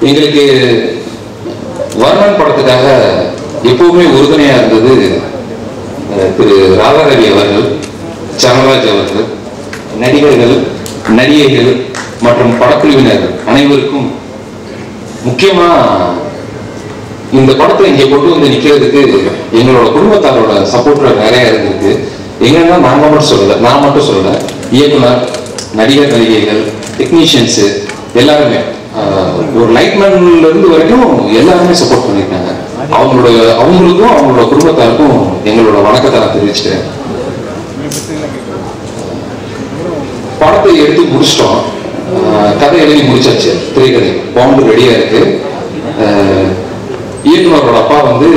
எங்களுக்கு வர்ணன் படத்துக்காக எப்பவுமே உறுதுணையா இருந்தது திரு ராதாரவி அவர்கள், சரணராஜ் அவர்கள், நடிகர்கள், நடிகைகள் மற்றும் படக்குழுவினர் அனைவருக்கும் முக்கியமா இந்த படத்தை இங்கே கொண்டு வந்து நிக்கிறதுக்கு எங்களோட குடும்பத்தாரோட சப்போர்ட் நிறைய இருந்திருக்கு. எங்கன்னா நான் மட்டும் சொல்லல, இயக்குனர், நடிகர், நடிகைகள், டெக்னீஷியன்ஸ் எல்லாருமே ஒரு லைட்மேன்ல இருந்து வரைக்கும் எல்லாருமே சப்போர்ட் பண்ணிருக்காங்க. அவங்களுக்கும் அவங்களோட குடும்பத்தாருக்கும் எங்களோட வணக்கத்தை நான் தெரிவிச்சுக்கிறேன். படத்தை எடுத்து முடிச்சிட்டோம், கதை எழுதி முடிச்சாச்சு, திரைக்கதை பவுண்டு ரெடியா இருக்கு. இயக்குனரோட அப்பா வந்து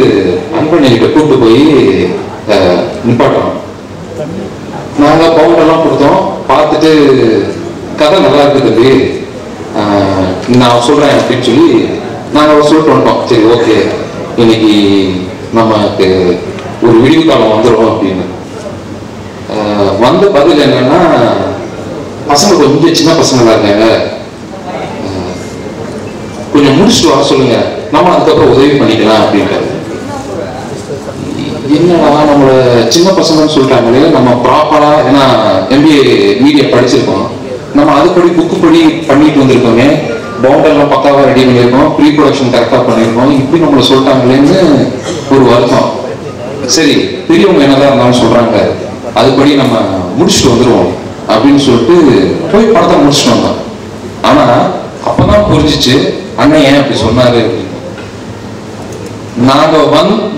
அன்பணிகிட்ட கூப்பிட்டு போய் நிப்பாட்டோம். நாங்க பவுண்டெல்லாம் கொடுத்தோம், பார்த்துட்டு கதை நல்லா இருக்கு தம்பி, நான் சொல்றேன் அப்படின்னு சொல்லி நாங்க சொல்லிட்டு வந்துட்டோம். சரி, ஓகே, இன்னைக்கு நமக்கு ஒரு விடிவு காலம் வந்துடும் அப்படின்னு. வந்த பதில் என்னன்னா, பசங்க கொஞ்சம் சின்ன பசங்களா இருக்காங்க, கொஞ்சம் முடிச்சுட்டு வர சொல்லுங்க, நம்ம அதுக்கப்புறம் உதவி பண்ணிக்கலாம் அப்படின்றாரு. என்னடா நம்மள சின்ன பசங்கன்னு சொல்லிட்டாங்களே, நம்ம ப்ராப்பரா ஏன்னா MBA மீடியா படிச்சிருக்கோம், நம்ம அதுபடி புக்கு படி பண்ணிட்டு வந்திருக்கோமே, பவுண்டெல்லாம் பக்காவா ரெடி பண்ணியிருக்கோம், ப்ரீ ப்ரொடக்ஷன் கரெக்டா பண்ணியிருக்கோம், இப்படி நம்மள சொல்லிட்டாங்களேன்னு ஒரு வருத்தம். சரி, பெரியவங்க என்னதான் இருந்தாலும் சொல்றாங்க, அதுபடி நம்ம முடிச்சுட்டு வந்துடுவோம் அப்படின்னு சொல்லிட்டு போய் படத்தை முடிச்சுட்டு வந்தோம். ஆனா அப்பதான் புரிஞ்சிச்சு அண்ணன் ஏன் அப்படி சொன்னாரு அப்படின்னு. நாங்க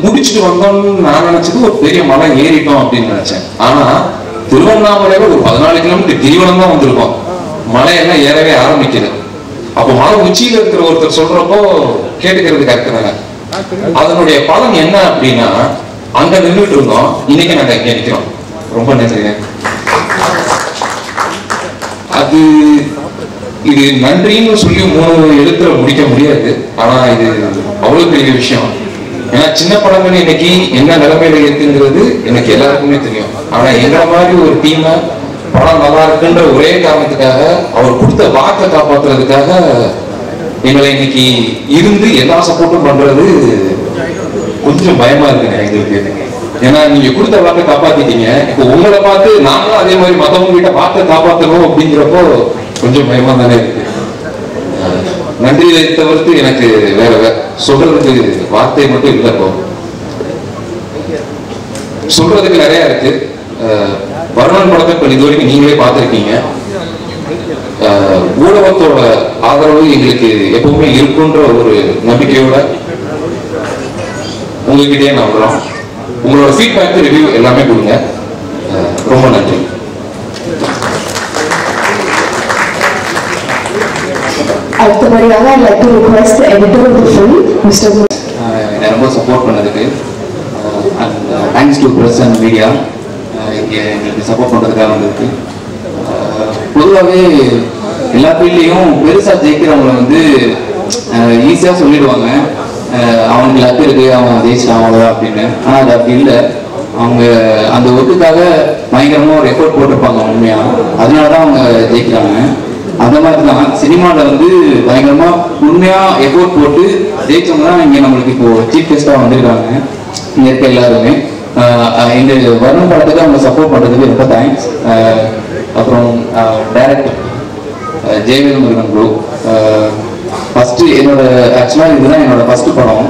முடிச்சுட்டு வந்தோம்னு நான் நினைச்சது ஒரு பெரிய மலை ஏறிட்டோம் அப்படின்னு நினைச்சேன். ஆனா திருவண்ணாமலையில ஒரு 14 கிலோமீட்டர் கிரிவலம் தான் வந்திருக்கோம், மலையெல்லாம் ஏறவே ஆரம்பிக்குது. அப்போ மலை உச்சியில இருக்கிற ஒருத்தர் சொல்றப்போ கேட்டுக்கிறது கரெக்டாங்க. அதனுடைய பலன் என்ன அப்படின்னா, அங்க நின்றுட்டு இருந்தோம், இன்னைக்கு நாங்க இங்க நிக்கிறோம். ரொம்ப நன்றிங்க. அது இது நன்றின்னு சொல்லி 3 எழுத்துல முடிக்க முடியாது. ஆனா இது அவ்வளவு பெரிய விஷயம். ஏன்னா சின்ன படங்கள் இன்னைக்கு என்ன நிலைமையில இருக்குங்கிறது எனக்கு எல்லாருக்குமே தெரியும். ஆனா எங்களை மாதிரி ஒரு டீமை படம் நல்லா இருக்குன்ற ஒரே காரணத்துக்காக, அவர் கொடுத்த வாக்கை காப்பாற்றுறதுக்காக எங்களை இன்னைக்கு இருந்து எல்லா சப்போர்ட்டும் பண்றது கொஞ்சம் பயமா இருக்குங்க எங்களுக்கு. ஏன்னா நீங்க கொடுத்த வாக்கை காப்பாத்திட்டீங்க, இப்போ உங்களை பார்த்து நாங்களும் அதே மாதிரி மத்தவங்க கிட்ட வாக்கை காப்பாற்றணும் அப்படிங்கிறப்போ கொஞ்சம் பயமா தானே இருக்கு. நன்றியை தவிர்த்து எனக்கு வேற சொல்றதுக்கு வார்த்தை மட்டும் இல்லை. இப்போ சொல்றதுக்கு நிறைய இருக்கு. வர்ணன் படத்தை இப்ப இது வரைக்கும் நீங்களே பார்த்திருக்கீங்க. ஊடகத்தோட ஆதரவு எங்களுக்கு எப்பவுமே இருக்குன்ற ஒரு நம்பிக்கையோட உங்ககிட்டயே நான் வர்றோம். உங்களோட ஃபீட்பேக், ரிவ்யூ எல்லாமே கொடுங்க. ரொம்ப நன்றி. அடுத்தபடியாக I'd like to request the editor of the film, Mr. என்னை ரொம்ப சப்போர்ட் பண்ணதுக்கு and thanks to press and media இங்கே எங்களுக்கு சப்போர்ட் பண்ணுறதுக்காக வந்திருக்கு. பொதுவாகவே எல்லா ஃபீல்ட்லேயும் பெருசாக ஜெயிக்கிறவங்களை வந்து ஈஸியாக சொல்லிடுவாங்க, அவனுக்கு லக்கு இருக்கு, அவன் ஜெயிச்சிட்டான் அவ்வளோதான் அப்படின்னு. ஆனால் அது அப்படி இல்லை. அவங்க அந்த ஒர்க்குக்காக பயங்கரமாக ஒரு எஃபோர்ட் போட்டிருப்பாங்க உண்மையாக, அதனால தான் அவங்க ஜெயிக்கிறாங்க. அந்த மாதிரி தான் சினிமாவில் வந்து பயங்கரமாக உண்மையாக எஃபோர்ட் போட்டு ஜெயிச்சவங்க தான் இங்கே நம்மளுக்கு இப்போது சீஃப் கெஸ்ட்டாக வந்திருக்காங்க. இங்கே இருக்க எல்லாருமே எங்கள் வர்ணன் படத்துக்கு அவங்க சப்போர்ட் பண்ணுறதுக்கு ரொம்ப தேங்க்ஸ். அப்புறம் director Jayavel Murugan bro, first என்னோட ஆக்சுவலாக இதுதான் என்னோட ஃபஸ்ட்டு படம்.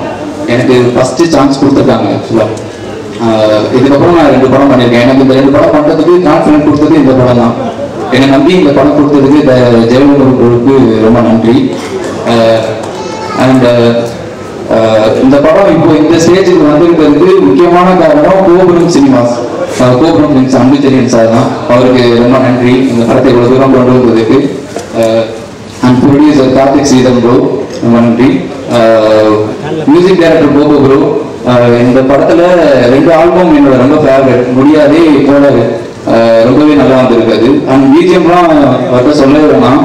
எனக்கு ஃபஸ்ட்டு சான்ஸ் கொடுத்துருக்காங்க. ஆக்சுவலாக இதுக்கப்புறம் நான் 2 படம் பண்ணியிருக்கேன். எனக்கு இந்த 2 படம் பண்ணுறதுக்கு கான்ஃபிடன்ட் கொடுத்தது இந்த படம் தான். என்னை நம்பி இந்த படம் கொடுத்ததுக்கு ஜெயவேல் முருகன் ப்ரோவுக்கு ரொம்ப நன்றி. அண்ட் இந்த படம் இப்போ இந்த ஸ்டேஜுக்கு வந்திருக்கிறதுக்கு முக்கியமான காரணம் கோபுரம் சினிமாஸ், கோபுரம் ஃபிலிம்ஸ் அம்புச்செரியன் சார் தான். அவருக்கு ரொம்ப நன்றி இந்த படத்தை இவ்வளோ தூரம் கொண்டு வந்ததுக்கு. அண்ட் ப்ரொடியூசர் கார்த்திக் சீதன் ப்ரோ ரொம்ப நன்றி. மியூசிக் டைரக்டர் கோபு ப்ரோ, இந்த படத்தில் 2 ஆல்பம் என்னோட ரொம்ப ஃபேவரட். முடியாதே போல ரொம்பவே நல்லா வந்திருக்காது. அண்ட் பிஜிஎம்லாம் அவர்கிட்ட சொல்லவே வேணாம்,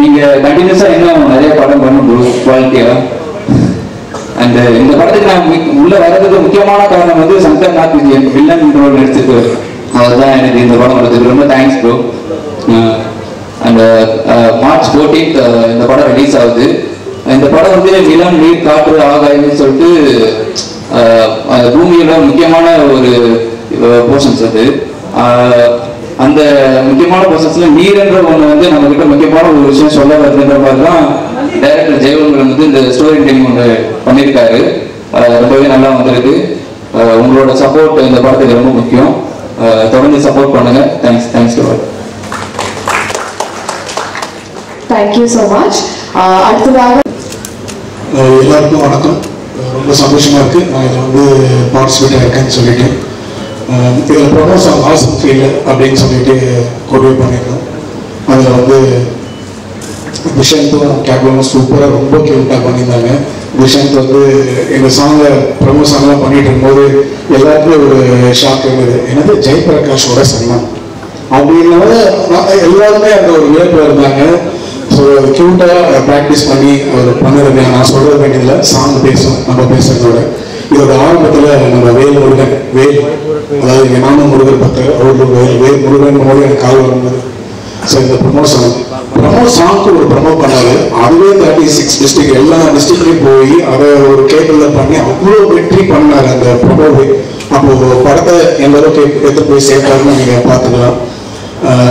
நீங்கள் கண்டினியூஸாக இன்னும் நிறைய படம் பண்ணணும் ப்ரோ குவாலிட்டியாக. அண்ட் இந்த படத்துக்கு நான் உள்ள வர்றதுக்கு முக்கியமான காரணம் வந்து சங்கர் நாத் விஜயன் வில்லன் ரோல் நடிச்சிருக்காரு. அவர் தான் எனக்கு இந்த படம் கொடுத்தது. ரொம்ப தேங்க்ஸ் ப்ரோ. அந்த மார்ச் 14th இந்த படம் ரிலீஸ் ஆகுது. இந்த படம் வந்து நிலம், நீர், காற்று, ஆகாயம்னு சொல்லிட்டு பூமியோட முக்கியமான ஒரு போர்ஷன்ஸ் அது. அந்த முக்கியமான போர்ஷன்ஸ்ல நீர்ன்ற ஒன்று வந்து நம்ம கிட்ட முக்கியமான ஒரு விஷயம் சொல்ல வருதுன்ற மாதிரி தான் டைரக்டர் ஜெயவர்மன் வந்து இந்த ஸ்டோரி டெல்லிங் ஒன்று பண்ணியிருக்காரு. ரொம்பவே நல்லா வந்திருக்கு. உங்களோட சப்போர்ட் இந்த படத்துக்கு ரொம்ப முக்கியம். தொடர்ந்து சப்போர்ட் பண்ணுங்க. Thanks to all. Thank you so much. அடுத்ததாக எல்லாருக்கும் வணக்கம். ரொம்ப சந்தோஷமா இருக்கு நான் இதில் வந்து பார்ட்டிசிபேட் ஆயிருக்கேன்னு சொல்லிட்டு. இதில் ப்ரொமோ சாங் ஆசம் ஃபீல் அப்படின்னு சொல்லிட்டு கொண்டு பண்ணியிருக்கோம். அதில் வந்து விஷயத்தும் கேப்லும் சூப்பராக ரொம்ப கியூட்டாக பண்ணியிருந்தாங்க. விஷயத்து வந்து இந்த சாங்கை ப்ரொமோ சாங்லாம் பண்ணிட்டு இருக்கும்போது எல்லாருக்குமே ஒரு ஷாக் இருந்தது. என்னது ஜெயபிரகாஷோட சன்னம் அப்படின்னால எல்லாருமே அந்த ஒரு விளையாட்டில் இருந்தாங்க. ஸோ அது கியூட்டாக ப்ராக்டிஸ் பண்ணி அவர் பண்ணுறது நான் சொல்ல வேண்டியதில்லை. சாங் பேசும் நம்ம பேசுறதோட இதோட ஆரம்பத்தில் நம்ம வேல் முருகன் அதாவது நானும் முருகன் பார்த்து அவருக்கு வேல் முருகன் போது எனக்கு கால் வரும்போது ஸோ இந்த ப்ரொமோ சாங்க்கு ஒரு ப்ரொமோ பண்ணாரு. அதுவே 36 டிஸ்ட்ரிக்ட் எல்லா டிஸ்ட்ரிக்ட்லையும் போய் அதை ஒரு கேபிளில் பண்ணி அவ்வளோ வெற்றி பண்ணார் அந்த ப்ரொமோவை. அப்போது படத்தை எந்த அளவுக்கு எடுத்து போய் சேர்த்தாருன்னு நீங்கள் பார்த்துக்கலாம்.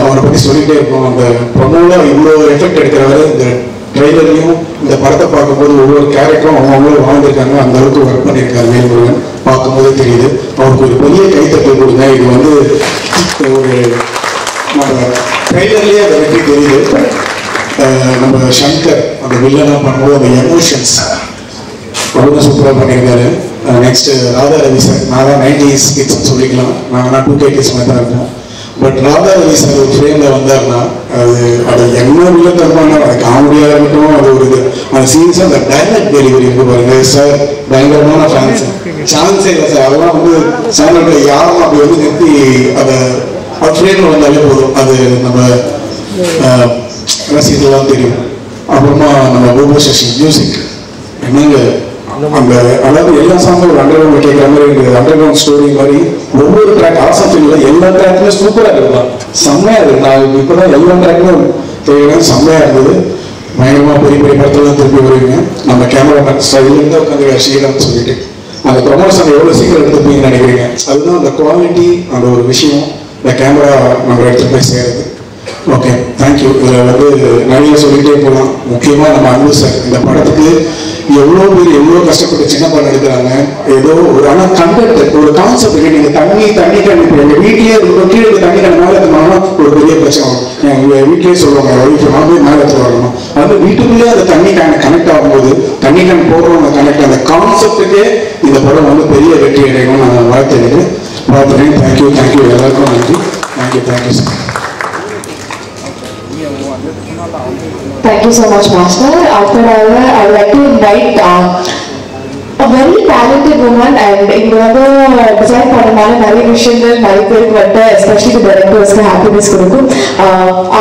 அவரை பற்றி சொல்லிகிட்டே இருக்கோம். அந்த ப்ரொமோவில் இவ்வளோ எஃபெக்ட் எடுக்கிறவர் இந்த ட்ரெய்லர்லையும் இந்த படத்தை பார்க்கும்போது ஒவ்வொரு கேரக்டரும் அவங்களே வாழ்ந்துருக்காங்க. அந்த அளவுக்கு ஒர்க் பண்ணியிருக்காரு வேல்முருகன். பார்க்கும்போதே தெரியுது. அவருக்கு ஒரு பெரிய கைத்தட்டல் கொடுங்க. இது வந்து ஒரு நம்ம ட்ரெய்லர்லேயே அதை வெற்றி தெரியுது. நம்ம சங்கர் அந்த வில்லனாக பண்ணும்போது அந்த எமோஷன்ஸ் ரொம்ப சூப்பராக பண்ணியிருக்காரு. Next Radha Ravi sir. நான் தான் 90s கிட்ஸ்ன்னு சொல்லிக்கலாம். நான் 2K கிட்ஸ் மாதிரி தான் இருக்கேன். பட் ராதா ரவி சார் ஒரு ஃப்ரேமில் வந்தார்னா அது என்ன வில்லத்தனமான அது காமெடியாக இருக்கட்டும். அது ஒரு இது அந்த சீன்ஸ் அந்த டைலாக் டெலிவரி இருக்கு பாருங்க சார். பயங்கரமான ஃபேன்ஸ் சான்ஸே இல்லை சார். அதெல்லாம் வந்து சேனல்ல யாரும் அப்படி வந்து நிறுத்தி அதை ஃப்ரேமில் வந்தாலே போதும். அது நம்ம ரசிகர்கள்லாம் தெரியும். அப்புறமா நம்ம கோபு சசி மியூசிக் என்னங்க அந்த அதாவது எல்லா சாங்கும் ஒரு அண்டர்கிரவுண்ட் கேட்குற மாதிரி இருக்குது. அண்டர்கிரவுண்ட் ஸ்டோரி மாதிரி ஒவ்வொரு ட்ராக் ஆசம் ஃபீல்டில் எல்லா ட்ராக்குமே சூப்பராக இருக்கலாம். செம்மையாக இருக்கு. நான் இப்போ தான் எல்லா ட்ராக்குமே கேட்குறேன். செம்மையாக இருந்தது. பயங்கரமாக பெரிய பெரிய படத்துலாம் திருப்பி வருவீங்க. நம்ம கேமராமேன் ஸ்டைலேருந்து உட்காந்து ஸ்ரீராம்னு சொல்லிட்டு அந்த ப்ரொமோஷன் எவ்வளோ சீக்கிரம் எடுத்துப்பீங்கன்னு நினைக்கிறீங்க. அதுதான் அந்த குவாலிட்டி அந்த ஒரு விஷயம் இந்த கேமரா நம்ம எடுத்துகிட்டு போய் சேருது. Okay thank you. இதில் வந்து நிறைய சொல்லிகிட்டே போகலாம். முக்கியமாக நம்ம அன்பு சார் இந்த படத்துக்கு எவ்வளோ பேர் எவ்வளோ கஷ்டப்பட்டு சின்ன படம் எடுக்கிறாங்க. ஏதோ ஒரு ஆனால் கண்டென்ட் ஒரு கான்செப்ட் இருக்கு. நீங்கள் தண்ணி கண்டிப்பாக எங்கள் வீட்லேயே ரொம்ப கீழே தண்ணி கண் மேலே எடுத்தோம்னா ஒரு பெரிய பிரச்சனை வரும். எங்கள் வீட்லேயே சொல்லுவாங்க வீட்டில் நான் போய் மேலே எடுத்து வரணும். அது வீட்டுக்குள்ளேயே அந்த தண்ணி கேன் கனெக்ட் ஆகும்போது தண்ணி கேன் போடுறவங்க கனெக்ட் அந்த கான்செப்டுக்கே இந்த படம் வந்து பெரிய வெற்றி அடையணும்னு நான் வாழ்த்துறேன். தேங்க்யூ எல்லாருக்கும் நன்றி. Thank you sir. Thank you so much, Master. After all, I would like to invite a very talented woman and இன்னொரு டிசைன் பண்ணனால நிறைய விஷயங்கள் நிறைய பேருக்கு வந்து எஸ்பெஷலி டைரக்டர்ஸ்க்கு ஹாப்பினஸ் கொடுக்கும்.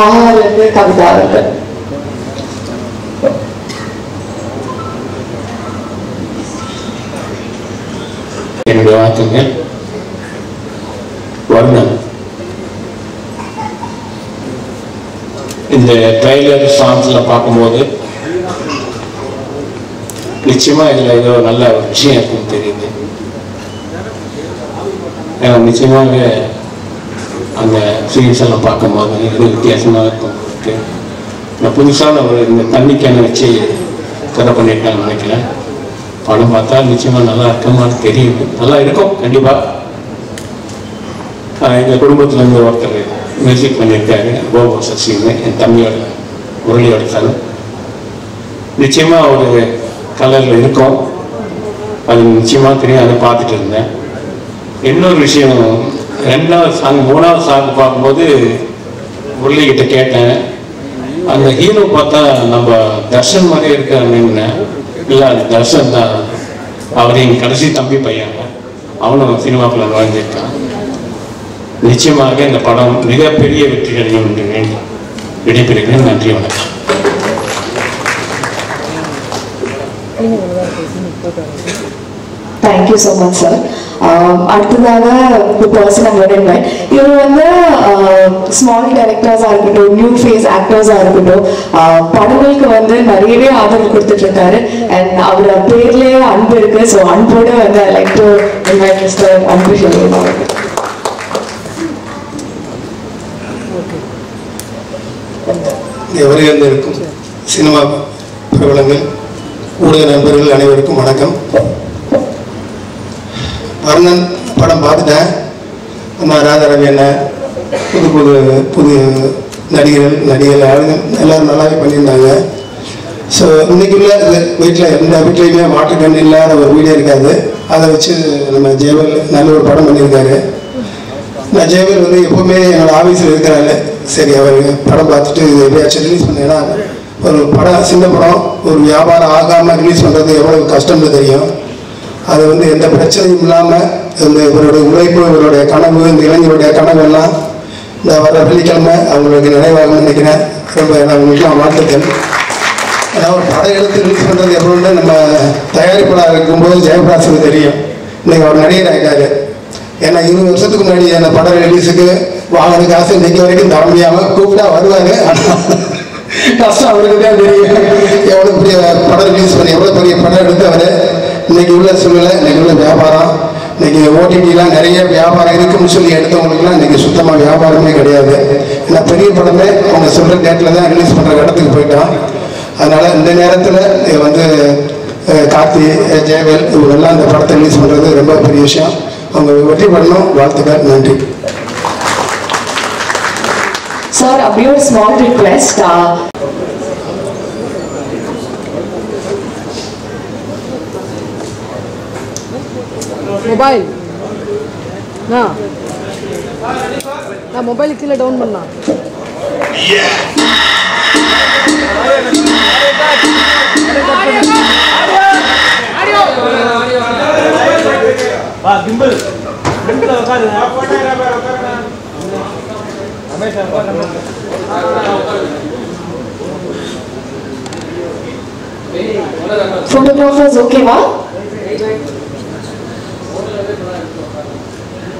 ஆஹாலேருந்து கவிதா அவர்கள். என்னுடைய வாழ்த்துங்கள். வர்ணன் இந்த ட்ரைலர் சாங்ஸில் பார்க்கும்போது நிச்சயமாக இதில் ஏதோ நல்ல ஒரு விஷயம் இருக்குன்னு தெரியுது. ஏன்னா நிச்சயமாகவே அந்த சீன்ஸ் எல்லாம் பார்க்கும்போது இது வித்தியாசமாக இருக்கும். நான் புதுசான ஒரு இந்த தண்ணி கேனை வச்சு கதை பண்ணியிருக்காங்கன்னு நினைக்கிறேன். படம் பார்த்தா நிச்சயமாக நல்லா இருக்குமான்னு தெரியுது. நல்லா இருக்கும் கண்டிப்பாக. எங்கள் குடும்பத்துலேருந்து ஒருத்தர் மியூசிக் பண்ணியிருக்காரு கோபு சசின்னு, என் தம்பியோட முரளியோட சன். நிச்சயமாக ஒரு கலரில் இருக்கும். அது நிச்சயமாக தெரியும். அதை பார்த்துட்டு இருந்தேன். இன்னொரு விஷயம், 2வது சாங் 3வது சாங் பார்க்கும்போது முரளிகிட்ட கேட்டேன், அந்த ஹீரோ பார்த்தா நம்ம தர்ஷன் மாதிரியே இருக்காருன்னு. இல்லை அது தர்ஷன் தான். அவர் எங்கள் கடைசி தம்பி பையன். அவனும் சினிமாக்குள்ள நுழைஞ்சிருக்கான். நிச்சயமாக இந்த படம் மிகப்பெரிய வெற்றி அடையும் என்று வேண்டி விடைபெறுகிறேன். நன்றி, வணக்கம். Thank you so much, sir. அடுத்ததாக the person I'm going to invite. இவர் வந்து ஸ்மால் கேரக்டர்ஸாக இருக்கட்டும், நியூ ஃபேஸ் ஆக்டர்ஸாக இருக்கட்டும், படங்களுக்கு வந்து நிறையவே ஆதரவு கொடுத்துட்டு இருக்காரு. அண்ட் அவரோட பேர்லேயே அன்பு இருக்கு. ஸோ அன்போட வந்து I like to invite mister அன்பு ஷெல்வம் அவர்கள். எவரையில் இருக்கும் சினிமா பிரபலங்கள், ஊடக நண்பர்கள் அனைவருக்கும் வணக்கம். வர்ணன் படம் பார்த்துட்டேன். நம்ம ராதாரவி அண்ணன், புது நடிகர்கள் எல்லாரும் நல்லாவே பண்ணியிருந்தாங்க. ஸோ இன்றைக்குள்ள வீட்டில் எந்த வீட்லேயுமே மாட்டுக்கண் இல்லாத ஒரு வீடியோ இருக்காது. அதை வச்சு நம்ம ஜெயவேல் நல்ல ஒரு படம் பண்ணியிருக்காரு. நான் ஜெயவேல் வந்து எப்போவுமே என்னோட ஆஃபீஸில் இருக்கிறாரு. சரி, அவர் படம் பார்த்துட்டு எப்படியாச்சும் ரிலீஸ் பண்ணேன்னா, ஒரு படம் சின்ன படம் ஒரு வியாபாரம் ஆகாமல் ரிலீஸ் பண்ணுறது எவ்வளோ கஷ்டம்னு தெரியும். அது வந்து எந்த பிரச்சனையும் இல்லாமல் இந்த இவருடைய உழைப்பு, இவருடைய கனவு, இந்த இளைஞருடைய கனவு எல்லாம் இந்த வர வெள்ளிக்கிழமை அவங்களுக்கு நினைவாகணும்னு நினைக்கிறேன். ரொம்ப அவங்களுக்குலாம் வாழ்த்துக்கள். ஏன்னா ஒரு படம் எடுத்து ரிலீஸ் பண்ணுறது எவ்வளோன்னு நம்ம தயாரிப்பாளர் இருக்கும்போது ஜெயபிரகாஷுக்கு தெரியும். இன்னைக்கு அவர் நடிகர் ஆகிட்டாரு. ஏன்னா 20 வருஷத்துக்கு முன்னாடி அந்த படம் ரிலீஸுக்கு வாங்கின காசு இன்னைக்கு வரைக்கும் தர முடியாமல் கூப்பிட்டா வருவாங்க. கஷ்டம் அவருக்கு தான் தெரியும். எவ்வளோ பெரிய படம் ரிலீஸ் பண்ணி எவ்வளோ பெரிய படம் எடுத்து அவர் இன்னைக்கு உள்ள சூழ்நிலை, இன்னைக்கு உள்ள வியாபாரம், இன்னைக்கு ஓடிடிலாம் நிறைய வியாபாரம் இருக்குன்னு சொல்லி எடுத்தவங்களுக்குலாம் இன்னைக்கு சுத்தமாக வியாபாரமே கிடையாது. ஏன்னா பெரிய படமே அவங்க சொல்கிற டேட்டில் தான் ரிலீஸ் பண்ணுற இடத்துக்கு போயிட்டோம். அதனால் இந்த நேரத்தில் வந்து கார்த்தி, ஜெயவேல் இவங்கெல்லாம் இந்த படத்தை ரிலீஸ் பண்ணுறது ரொம்ப பெரிய விஷயம். அவங்க வெற்றி பண்ணணும். வாழ்த்துக்கள். நன்றி. Sir, a small request. Mobile. Na mobile kila down panna. வா கிம்பிள் உட்காரு. Photographers okay va?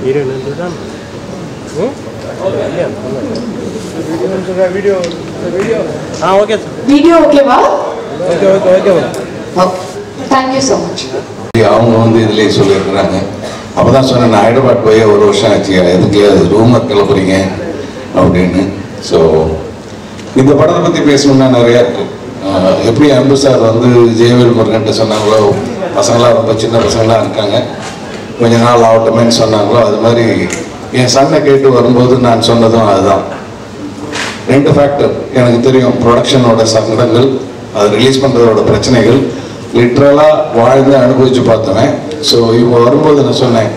Video. Okay. Video okay va? Okay. Thank you so much. அவங்க வந்து இதுலேயே சொல்லியிருக்கிறாங்க. அப்போ தான் சொன்னேன், நான் ஹைதராபாத் போய் 1 வருஷம் ஆச்சு, எதுக்கு ரூமர் கிளப்புறீங்க அப்படின்னு. ஸோ இந்த படத்தை பற்றி பேசணும்னா நிறையா இருக்குது. எப்படி அன்பு சார் வந்து ஜெயவேல் முருகன்ட்ட சொன்னாங்களோ, பசங்களாம் ரொம்ப சின்ன பசங்களாம் இருக்காங்க, கொஞ்ச நாள் ஆகட்டுமேன்னு சொன்னாங்களோ, அது மாதிரி என் சன்னை கேட்டு வரும்போது நான் சொன்னதும் அதுதான். 2 ஃபேக்டர் எனக்கு தெரியும். ப்ரொடக்ஷனோட சங்கடங்கள், அது ரிலீஸ் பண்ணுறதோட பிரச்சனைகள், லிட்ரலாக வாழ்ந்து அனுபவித்து பார்த்தவன். ஸோ இவங்க வரும்போது நான் சொன்னேன்,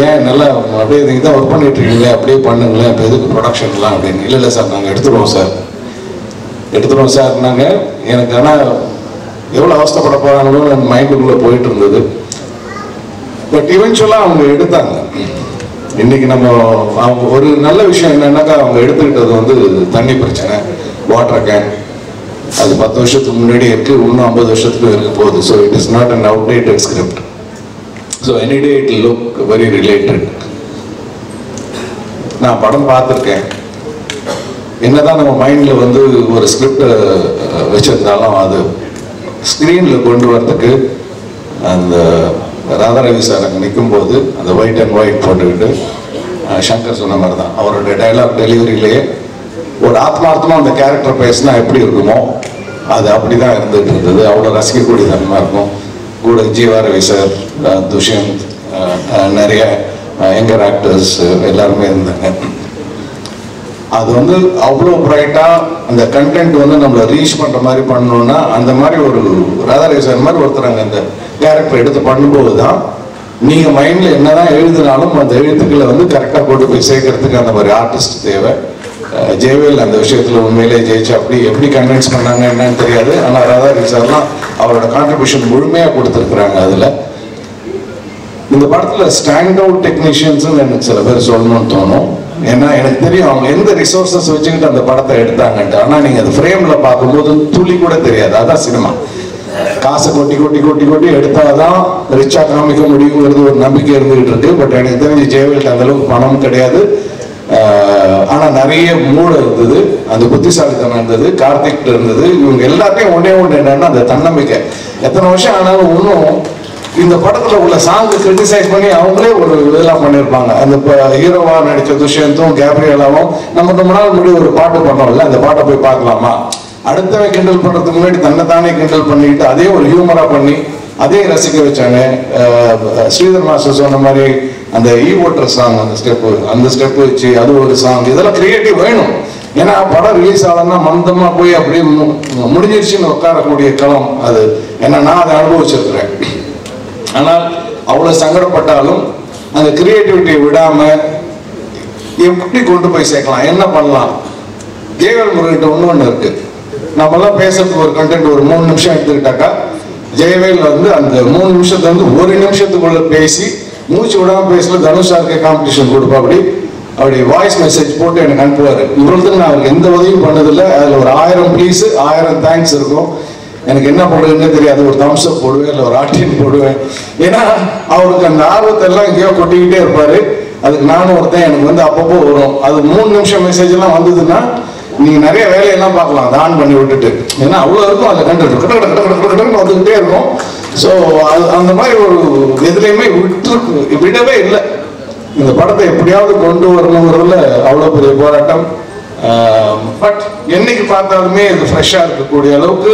ஏன் நல்லா அப்படியே நீங்கள் தான் ஒர்க் பண்ணிட்டு இருக்கீங்களே, அப்படியே பண்ணுங்களேன், இப்போ எதுக்கு ப்ரொடக்ஷன்லாம் அப்படின்னு. இல்லை சார், நாங்கள் எடுத்துருவோம் சார் நாங்கள். எனக்கு ஆனால் எவ்வளோ அவஸ்தைப்பட போகிறாங்களோ என் மைண்டுக்குள்ளே போயிட்டு இருந்தது. பட் இவென்ச்சுவலாக அவங்க எடுத்தாங்க. இன்னைக்கு நம்ம அவங்க ஒரு நல்ல விஷயம் என்னன்னாக்கா, அவங்க எடுத்துக்கிட்டது வந்து தண்ணி பிரச்சனை, வாட்டர் கேன், அது 10 வருஷத்துக்கு முன்னாடி இருக்கு, இன்னும் 50 வருஷத்துக்கு இருக்க போகுது. So it is not an outdated script. So any day it look very related. நான் படம் பார்த்துருக்கேன். என்னதான் நம்ம மைண்டில் வந்து ஒரு ஸ்கிரிப்டை வச்சிருந்தாலும் அது ஸ்க்ரீனில் கொண்டு வரதுக்கு அந்த ராதாரவி சார் அங்கே நிற்கும்போது அந்த ஒயிட் அண்ட் ஒயிட் போட்டுக்கிட்டு சங்கர் சொன்ன மாதிரி தான் அவருடைய டைலாக் டெலிவரியிலேயே ஒரு ஆத்மார்த்தமாக அந்த கேரக்டர் பேசினா எப்படி இருக்குமோ அது அப்படி தான் இருந்துகிட்டு இருந்தது. அவ்வளோ ரசிக்கக்கூடிய தன்மையாக இருக்கும். கூட ஜீவாரவி சார், துஷ்யந்த், நிறைய யங்கர் ஆக்டர்ஸ் எல்லாருமே இருந்தாங்க. அது வந்து அவ்வளோ பிரைட்டாக அந்த கண்டென்ட் வந்து நம்மளை ரீச் பண்ணுற மாதிரி பண்ணணும்னா அந்த மாதிரி ஒரு ராதாரவி சார் மாதிரி ஒருத்தர் அங்கே அந்த கேரக்டர் எடுத்து பண்ணும்போது தான் நீங்கள் மைண்டில் என்ன தான் எழுதினாலும் அந்த எழுத்துக்களை வந்து கரெக்டாக கொண்டு போய் சேர்க்கறதுக்கு அந்த மாதிரி ஆர்டிஸ்ட் தேவை. ஜெயவேல் அந்த விஷயத்தில் உண்மையிலே ஜெயிச்சு அப்படி எப்படி கன்வின்ஸ் பண்ணாங்க என்னன்னு தெரியாது. ஆனால் ராதாரவி சார்லாம் அவரோட கான்ட்ரிபியூஷன் முழுமையாக கொடுத்துருக்குறாங்க. அதில் இந்த படத்தில் ஸ்டாண்ட் அவுட் டெக்னீஷியன்ஸ்ன்னு எனக்கு சில பேர் சொல்லணும்னு தோணும். ஏன்னா எனக்கு தெரியும் அவங்க எந்த ரிசோர்ஸஸ் வச்சுக்கிட்டு அந்த படத்தை எடுத்தாங்கன்ட்டு. ஆனால் நீங்கள் அந்த ஃப்ரேமில் பார்க்கும்போது துளி கூட தெரியாது. அதான் சினிமா. காசை கொட்டி கொட்டி கொட்டி கொட்டி எடுத்தாதான் ரிச்சா காமிக்க முடியுங்கிறது ஒரு நம்பிக்கை இருந்துகிட்டு இருக்கு. பட் எனக்கு தெரிஞ்சு ஜெயவேல்ட்ட அந்த அளவுக்கு பணம் கிடையாது. ஆனா நிறைய மூளை இருந்தது, அந்த புத்திசாலித்தனம் இருந்தது, கார்த்திக் இருந்தது. இவங்க எல்லாத்தையும் ஒன்னே ஒன்று என்னன்னா அந்த தன்னம்பிக்கை. எத்தனை வருஷம் ஆனாலும் இன்னும் இந்த படத்துல உள்ள சாங்கு கிரிட்டிசைஸ் பண்ணி அவங்களே ஒரு இதெல்லாம் பண்ணியிருப்பாங்க. அந்த ஹீரோவா நடிச்ச துஷ்யந்தும் கேப்ரியலாவும் நம்ம ரொம்ப நாள் முன்னாடி ஒரு பாட்டு பண்ணோம்ல, அந்த பாட்டை போய் பார்க்கலாமா, அடுத்தவன் கிண்டல் பண்றதுக்கு முன்னாடி தன்னைத்தானே கிண்டல் பண்ணிட்டு அதே ஒரு ஹியூமரா பண்ணி அதே ரசிக்க வச்சாங்க. ஸ்ரீதர் மாஸ்டர் சொன்ன மாதிரி அந்த ஓட்டர் சாங், அந்த ஸ்டெப் வச்சு அது ஒரு சாங், இதெல்லாம் கிரியேட்டிவ் வேணும். ஏன்னா படம் ரிலீஸ் ஆகலன்னா மந்தமா போய் அப்படியே முடிஞ்சிருச்சுன்னு உட்காரக்கூடிய களம் அது. ஏன்னா நான் அதை அனுபவிச்சிருக்கிறேன். ஆனால் அவ்வளவு சங்கடப்பட்டாலும் அந்த கிரியேட்டிவிட்டியை விடாம எப்படி கொண்டு போய் சேர்க்கலாம், என்ன பண்ணலாம். ஜெயவேல் முருகன்கிட்ட ஒண்ணு இருக்கு. நம்மெல்லாம் பேசுறதுக்கு ஒரு கண்டென்ட் ஒரு 3 நிமிஷம் எடுத்துக்கிட்டாக்கா, ஜெயவேல் வந்து அந்த 3 நிமிஷத்துல வந்து 1 நிமிஷத்துக்குள்ள பேசி மூச்சு விடாம பேசல தனுஷாருக்கு காம்படிஷன் கொடுப்பா. அப்படி வாய்ஸ் மெசேஜ் போட்டு எனக்கு அனுப்புவாரு. இவ்வளவுக்கு நான் அவருக்கு எந்த உதவியும் பண்ணதில்லை. அதுல ஒரு 1000 ப்ளீஸ் 1000 தேங்க்ஸ் இருக்கும். எனக்கு என்ன போடுறதுன்னு தெரியாது. ஒரு தம்ஸ் அப் போடுவேன், இல்லை ஒரு ஆர்டின் போடுவேன். ஏன்னா அவருக்கு அந்த ஆர்வத்தை எல்லாம் எங்கேயோ கொட்டிக்கிட்டே இருப்பாரு. அதுக்கு நானும் ஒருத்தன் எனக்கு வந்து அப்பப்போ வரும். அது 3 நிமிஷம் மெசேஜ் எல்லாம் வந்ததுன்னா நீங்க நிறைய வேலையெல்லாம் பார்க்கலாம் அதை ஆன் பண்ணி விட்டுட்டு. ஏன்னா அவ்வளோ இருக்கும், அதில் கண்டு வந்துகிட்டே இருக்கும். ஸோ அது அந்த மாதிரி ஒரு எதுலையுமே விடவே இல்லை. இந்த படத்தை எப்படியாவது கொண்டு வரணுங்கிறதுல அவ்வளோ பெரிய போராட்டம். பட் என்னைக்கு பார்த்தாலுமே இது ஃப்ரெஷ்ஷாக இருக்கக்கூடிய அளவுக்கு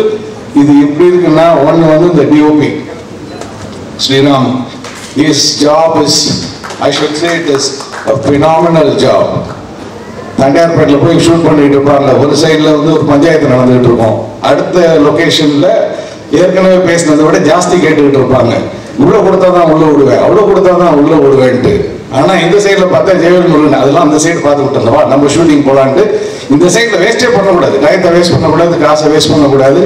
இது எப்படி இருக்குன்னா, ஒன்று வந்து இந்த DOP Sriram, his job is, I should say it is a phenomenal job. தண்டையார்பேட்டில் போய் ஷூட் பண்ணிட்டு இருப்பாங்க. ஒரு சைடில் வந்து ஒரு பஞ்சாயத்து நடந்துகிட்டு இருக்கும், அடுத்த லொக்கேஷனில் ஏற்கனவே பேசினதை விட ஜாஸ்தி கேட்டுக்கிட்டு இருப்பாங்க. இவ்வளோ கொடுத்தா தான் உள்ள விடுவேன், அவ்வளோ கொடுத்தா தான் உள்ள விடுவேன்ட்டு. ஆனால் இந்த சைடில் பார்த்தா ஜெயவேல் முருகன் அதெல்லாம் அந்த சைடு பார்த்து விட்டுருந்தவா நம்ம ஷூட்டிங் போகலான்ட்டு. இந்த சைடில் வேஸ்டே பண்ணக்கூடாது, டயத்தை வேஸ்ட் பண்ணக்கூடாது, காசை வேஸ்ட் பண்ணக்கூடாது.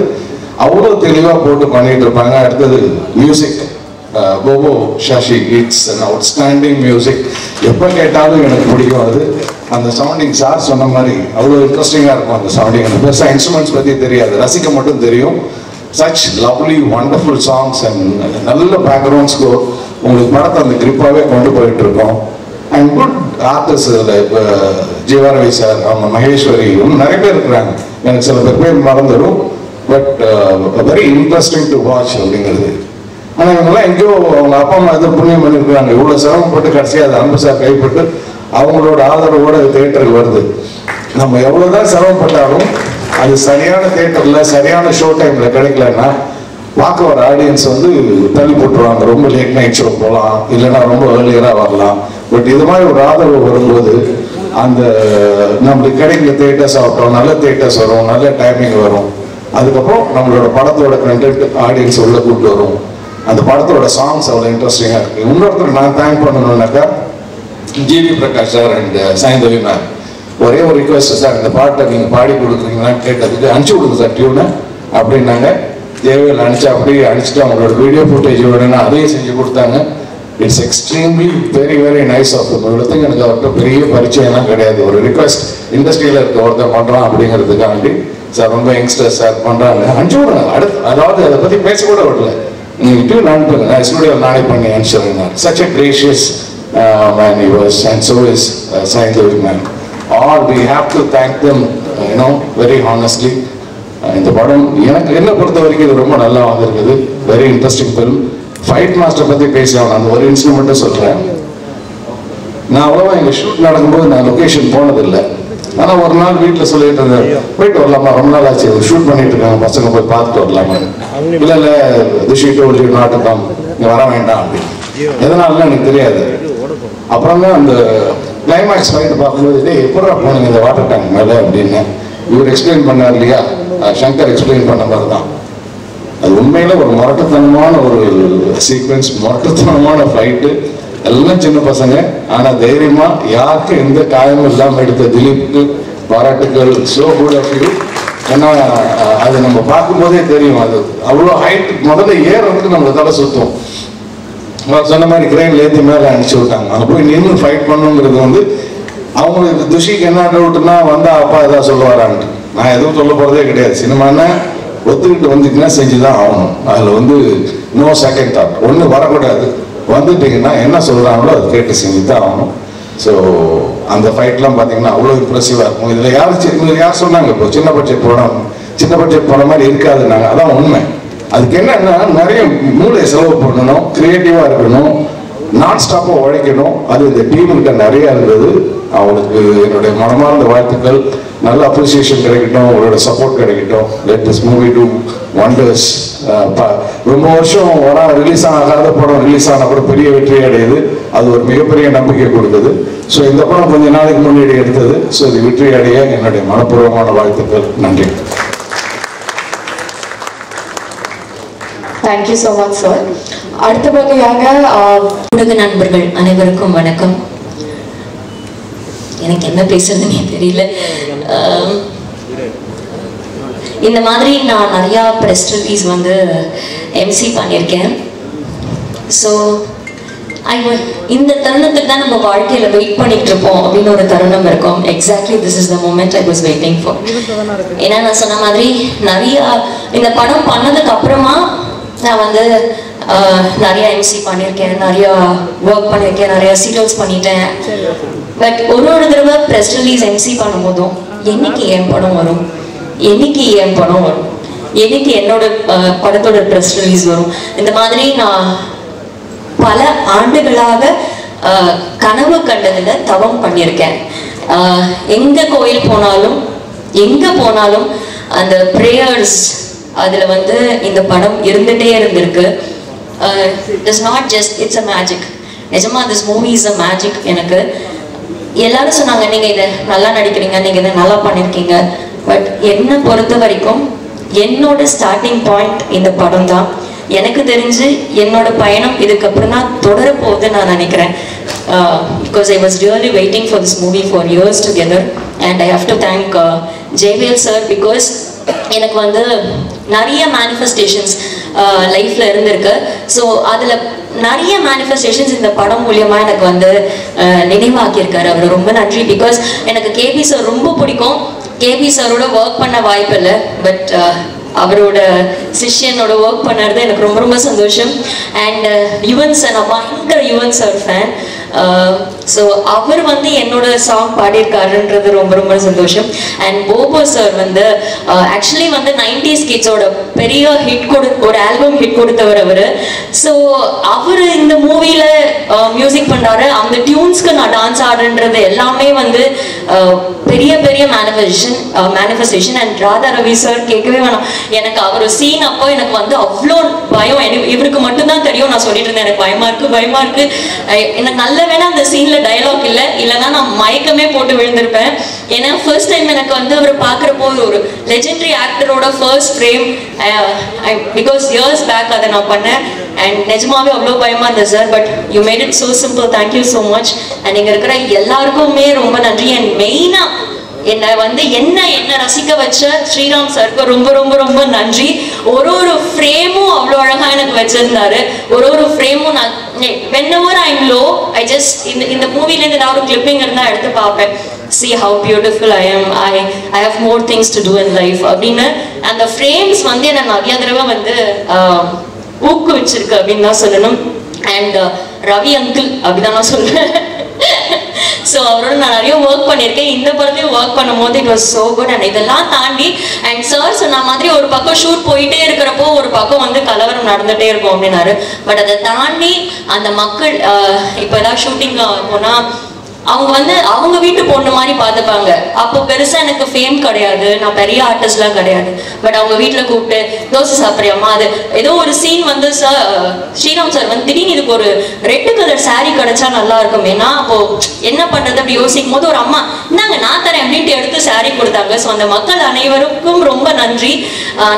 அவ்வளோ தெளிவாக போட்டு பண்ணிட்டு இருப்பாங்க. அடுத்தது music, Bobo Shashi, it's an outstanding music. எப்போ கேட்டாலும் எனக்கு பிடிக்கும் அது. அந்த சவுண்டிங் சார் சொன்ன மாதிரி அவ்வளோ இன்ட்ரெஸ்டிங்காக இருக்கும் அந்த சவுண்டிங். அந்த பெருசாக இன்ஸ்ட்ருமெண்ட்ஸ் பற்றி தெரியாது, ரசிக்க மட்டும் தெரியும். Such lovely wonderful songs and நல்ல பேக்ரவுண்ட் ஸ்கோர். உங்களுக்கு படத்தை அந்த கிரிப்பாகவே கொண்டு போயிட்டு இருக்கோம். அண்ட் குட் ஆர்டிஸ்ட், இப்போ ஜீவாரவி சார், அவங்க மகேஸ்வரி, இன்னும் நிறைய பேர் இருக்கிறாங்க. எனக்கு சில பேர் மறந்துடும். But very interesting to watch அப்படிங்கிறது. ஆனால் இவங்கெல்லாம் எங்கேயோ அவங்க அப்பா அம்மா எதுவும் புண்ணியம் பண்ணியிருக்கிறாங்க. இவ்வளோ சிரமப்பட்டு கடைசியாக அதை அன்பு சார் கைப்பட்டு அவங்களோட ஆதரவோட தேட்டருக்கு வருது. நம்ம எவ்வளோதான் சிரமப்பட்டாலும் அது சரியான தேட்டரில் சரியான ஷோ டைமில் கிடைக்கலன்னா பார்க்க வர ஆடியன்ஸ் வந்து தள்ளி போட்டுருவாங்க. ரொம்ப லேட் நைட் ஷோ போகலாம், இல்லைன்னா ரொம்ப ஏர்லியராக வரலாம். பட் இது மாதிரி ஒரு ஆதரவு வரும்போது அந்த நம்மளுக்கு கிடைக்கிற தேட்டர்ஸ் ஆகட்டும், நல்ல தேட்டர்ஸ் வரும், நல்ல டைமிங் வரும். அதுக்கப்புறம் நம்மளோட படத்தோட கண்டென்ட் ஆடியன்ஸ் உள்ள கூப்பிட்டு வரும். அந்த படத்தோட சாங்ஸ் அவ்வளோ இன்ட்ரெஸ்டிங்காக இருக்குது. இன்னொருத்தர் நான் தேங்க் பண்ணணும்னாக்கா GV Prakash sir and Saindhavi ma'am. ஒரே ஒரு ரிக்வெஸ்ட் சார், இந்த பாட்டை நீங்கள் பாடி கொடுக்குறீங்களான்னு கேட்டதுக்கு அனுப்பிச்சி கொடுங்க சார் டியூனை அப்படின்னாங்க. ஜெயவேல் அனுப்பிச்சா அப்படியே அனுப்பிச்சிட்டு அவங்களோட வீடியோ ஃபுட்டேஜோட அதையும் செஞ்சு கொடுத்தாங்க. It's extremely very nice of இவ்வளோத்துக்கு எனக்கு அவர்கிட்ட பெரிய பரிச்சயம்லாம் கிடையாது. ஒரு ரிக்வெஸ்ட் இண்டஸ்ட்ரியில் இருக்க ஒருத்தர் பண்ணுறான் அப்படிங்கிறதுக்காண்டி சார் ரொம்ப யங்ஸ்டர்ஸ் சார் பண்ணுறாங்க, அனுப்பிச்சி விடுறாங்க. அதாவது அதை பற்றி பேச கூட விடல, நீங்கள் டியூன் அனுப்புங்க, நான் ஸ்டுடியோ நானே பண்ணி அனுப்பிச்சிடுங்க. Such a gracious man he was, and so is Sainthavi ma'am. All we have to thank them, very honestly. இந்த படம் எனக்கு என்ன பொறுத்த வரைக்கும் இது ரொம்ப நல்லா வந்திருக்குது. Very interesting film. Fight master பற்றி பேசலாம், அந்த ஒரு இன்ஸ்ட்ருமெண்ட்டும் சொல்கிறேன். நான் அவ்வளோவா எங்கள் ஷூட் நடக்கும்போது நான் லொக்கேஷன் போனதில்லை. ஆனால் ஒரு நாள் வீட்டில் சொல்லிட்டு இருந்தேன், போயிட்டு வரலாமா, ரொம்ப நாள் ஆச்சு ஷூட் பண்ணிட்டு இருக்காங்க பசங்க, போய் பார்த்துட்டு வரலாமா. இல்லை திஷிட்டு ஒரு நாட்டுக்கம் இங்கே வர வேண்டாம் அப்படின்னு. எதனால எனக்கு தெரியாது. அப்புறம் தான் அந்த கிளைமேக்ஸ் ஃபைட் பார்க்கும்போது எப்படா போனீங்க இந்த வாட்டர் டேங்க் மேலே அப்படின்னு இவர் எக்ஸ்பிளைன் பண்ணார் இல்லையா, சங்கர் எக்ஸ்பிளைன் பண்ண மாதிரி தான். அது உண்மையில ஒரு முரட்டுத்தனமான ஒரு சீக்வன்ஸ், முரட்டுத்தனமான ஃபைட்டு. எல்லாம் சின்ன பசங்க, ஆனால் தைரியமா யாருக்கும் எந்த காயமும் இல்லாமல் எடுத்த திலீப்புக்கு பாராட்டுகள். So good of you. ஏன்னா அது நம்ம பார்க்கும்போதே தெரியும், அது அவ்வளோ ஹைட் முதல்ல ஏறதுக்கு நம்ம தலை சுற்றும். சொன்ன மாதிரி கிரைன்ல ஏற்றி மேலே அனுப்பிச்சு விட்டாங்க. அங்கே போய் நின்று ஃபைட் பண்ணுங்கிறது வந்து அவங்களுக்கு துஷிக்கு என்ன டவுட்னா வந்தா அப்பா ஏதாவது சொல்லுவாரான்ட்டு. நான் எதுவும் சொல்ல போகிறதே கிடையாது. சினிமான்னா ஒத்துக்கிட்டு வந்துச்சுன்னா செஞ்சு தான் ஆகணும். அதில் வந்து நோ செகண்ட் தாட், ஒன்று வரக்கூடாது. வந்துட்டீங்கன்னா என்ன சொல்கிறாங்களோ அதை கேட்டு செஞ்சு தான் ஆகணும். ஸோ அந்த ஃபைட்லாம் பார்த்தீங்கன்னா அவ்வளோ இம்ப்ரெசிவாக இருக்கும். இதில் யார் சொன்னாங்க இப்போ சின்ன பட்ஜெட் படம் மாதிரி இருக்காதுன்னாங்க. அதான் உண்மை. அதுக்கு என்னன்னா நிறைய மூளை செலவு பண்ணணும், கிரியேட்டிவாக இருக்கணும், நான் ஸ்டாப்பாக உழைக்கணும். அது இந்த டீமுக்கிட்ட நிறைய இருந்தது. அவங்களுக்கு என்னுடைய மனமார்ந்த வாழ்த்துக்கள். நல்ல அப்ரிசியேஷன் கிடைக்கட்டும், உங்களோட சப்போர்ட் கிடைக்கட்டும். Let this movie to wonders. ரொம்ப வருஷம் ரிலீஸ் ஆகாத படம் ரிலீஸ் ஆனால் கூட பெரிய வெற்றி அடையுது. அது ஒரு மிகப்பெரிய நம்பிக்கை கொடுக்குது. ஸோ இந்த படம் கொஞ்ச நாளைக்கு முன்னாடி எடுத்தது. ஸோ இது வெற்றி அடைய என்னுடைய மனப்பூர்வமான வாழ்த்துக்கள். நன்றி. Thank you so much sir. அடுத்தபடியாக ஊடக நண்பர்கள் அனைவருக்கும் வணக்கம். எனக்கு என்ன பேசுறதுன்னே தெரியல. இந்த மாதிரி நான் நிறையா ப்ரெஸ் ரிலீஸ் வந்து எம்சி பண்ணியிருக்கேன். ஸோ இந்த தருணத்துக்கு தான் நம்ம வாழ்க்கையில் வெயிட் பண்ணிட்டு இருப்போம் அப்படின்னு ஒரு தருணம் இருக்கும். Exactly this is the moment I was waiting for. ஏன்னா நான் சொன்ன மாதிரி நிறையா இந்த படம் பண்ணதுக்கு அப்புறமா நான் வந்து நிறைய எம்சி பண்ணியிருக்கேன், நிறையா ஒர்க் பண்ணியிருக்கேன், நிறையா சீரியல்ஸ் பண்ணிட்டேன். பட் ஒரு தடவை ப்ரெஸ் ரிலீஸ் எம்சி பண்ணும்போதும் என்னைக்கு என் படம் வரும், என்னைக்கு என் படம் வரும், என்னைக்கு என்னோட படத்தோட ப்ரெஸ் ரிலீஸ் வரும், இந்த மாதிரி நான் பல ஆண்டுகளாக கனவு கண்டதில் தவம் பண்ணியிருக்கேன். எங்க கோயில் போனாலும் எங்கே போனாலும் அந்த ப்ரேயர்ஸ் அதில் வந்து இந்த படம் இருந்துகிட்டே இருந்திருக்கு. It's not just it's a magic. நிஜமா this movie is a magic. எனக்கு எல்லாரும் சொன்னாங்க நீங்கள் இதை நல்லா நடிக்கிறீங்க, நீங்கள் இதை நல்லா பண்ணியிருக்கீங்க. பட் என்னை பொறுத்த வரைக்கும் என்னோட ஸ்டார்டிங் பாயிண்ட் இந்த படம் தான். எனக்கு தெரிஞ்சு என்னோட பயணம் இதுக்கப்புறம் தான் தொடர போகுதுன்னு நான் நினைக்கிறேன். Because I was really waiting for this movie for years together. And I have to thank Jayavel sir. Because எனக்கு வந்து நிறைய மேனிஃபெஸ்டேஷன்ஸ் லைஃப்பில் இருந்திருக்கு. ஸோ அதில் நிறைய மேனிஃபெஸ்டேஷன்ஸ் இந்த படம் மூலியமாக எனக்கு வந்து நினைவாக்கியிருக்காரு. அவர் ரொம்ப நன்றி. பிகாஸ் எனக்கு கேபி சார் ரொம்ப பிடிக்கும். கேபி சாரோட ஒர்க் பண்ண வாய்ப்பு இல்லை. பட் அவரோட சிஷ்யனோட ஒர்க் பண்ணுறது எனக்கு ரொம்ப ரொம்ப சந்தோஷம். அண்ட் யுவன் சார், நான் பயங்கர யுவன் சார் ஃபேன். ஸோ அவர் வந்து என்னோட சாங் பாடியிருக்காருன்றது ரொம்ப ரொம்ப சந்தோஷம். அண்ட் போபோ சார் வந்து ஆக்சுவலி வந்து 90s கிட்ஸோட பெரிய ஹிட் ஒரு ஆல்பம் ஹிட் கொடுத்தவர் அவர். ஸோ அவர் இந்த மூவியில் மியூசிக் பண்ணுறாரு. அந்த டியூன்ஸ்க்கு நான் டான்ஸ் ஆடுன்றது எல்லாமே வந்து பெரிய பெரிய manifestation. And Radha Ravi sir கேட்கவே வேணாம். எனக்கு அவர் சீன் அப்போ எனக்கு வந்து அவ்வளோ பயம். இவருக்கு மட்டும்தான் தெரியும். நான் சொல்லிட்டு இருந்தேன் எனக்கு பயமா இருக்கு. எனக்கு நல்ல வேணா அந்த சீன்ல டயலாக் இல்லைன்னா நான் மயக்கமே போட்டு விழுந்திருப்பேன். ஏன்னா ஃபர்ஸ்ட் டைம் எனக்கு வந்து அவர் பார்க்குறப்போ ஒரு லெஜெண்டரி ஆக்டரோட first frame. Because years back அதை நான் பண்ணேன். அண்ட் நிஜமாவே அவ்வளோ பயமா இருந்தது sir. But you made it so simple. Thank you so much. And இங்கே இருக்கிற எல்லாருக்குமே ரொம்ப நன்றி. அண்ட் மெயினாக என்னை வந்து என்ன ரசிக்க வச்ச ஸ்ரீராம் சாருக்கு ரொம்ப ரொம்ப ரொம்ப நன்றி. ஒரு ஃப்ரேமும் அவ்வளோ அழகாக எனக்கு வச்சிருந்தாரு. ஒரு ஃப்ரேமும் நான் whenever I'm low, I just இந்த மூவிலேருந்து ஏதாவது ஒரு கிளிப்பிங் இருந்தால் எடுத்து பார்ப்பேன். See how beautiful I am. I have more things to do in life அப்படின்னு அந்த ஃப்ரேம்ஸ் வந்து என்னை நிறைய தடவை வந்து ஊக்குவிச்சிருக்கு அப்படின்னு தான் சொல்லணும். அண்ட் ரவி அங்கிள் அப்படிதான் நான் சொல்றேன். ஸோ அவரோட நான் நிறைய ஒர்க் பண்ணியிருக்கேன். இந்த படத்தையும் ஒர்க் பண்ணும்போது it was so good. And இதெல்லாம் தாண்டி அண்ட் சார் சொன்ன மாதிரி ஒரு பக்கம் ஷூட் போயிட்டே இருக்கிறப்போ ஒரு பக்கம் வந்து கலவரம் நடந்துகிட்டே இருக்கும் அப்படின்னாரு. பட் அதை தாண்டி அந்த மக்கள் இப்போ ஏதாவது ஷூட்டிங் போனால் அவங்க வந்து அவங்க வீட்டு பொண்ணு மாதிரி பார்த்துப்பாங்க. அப்போ பெருசாக எனக்கு ஃபேம் கிடையாது, நான் பெரிய ஆர்டிஸ்ட்லாம் கிடையாது. பட் அவங்க வீட்டில் கூப்பிட்டு தோசை சாப்பிட்றியம்மா, அது ஏதோ ஒரு சீன் வந்து சார் ஸ்ரீராம் சார் வந்து திடீர்னு இதுக்கு ஒரு ரெட் கலர் சாரீ கிடைச்சா நல்லா இருக்கும். ஏன்னா அப்போ என்ன பண்ணுறது அப்படி யோசிக்கும் போது ஒரு அம்மா இந்தாங்க நான் தரேன் அப்படின்ட்டு எடுத்து சாரீ கொடுத்தாங்க. ஸோ அந்த மக்கள் அனைவருக்கும் ரொம்ப நன்றி.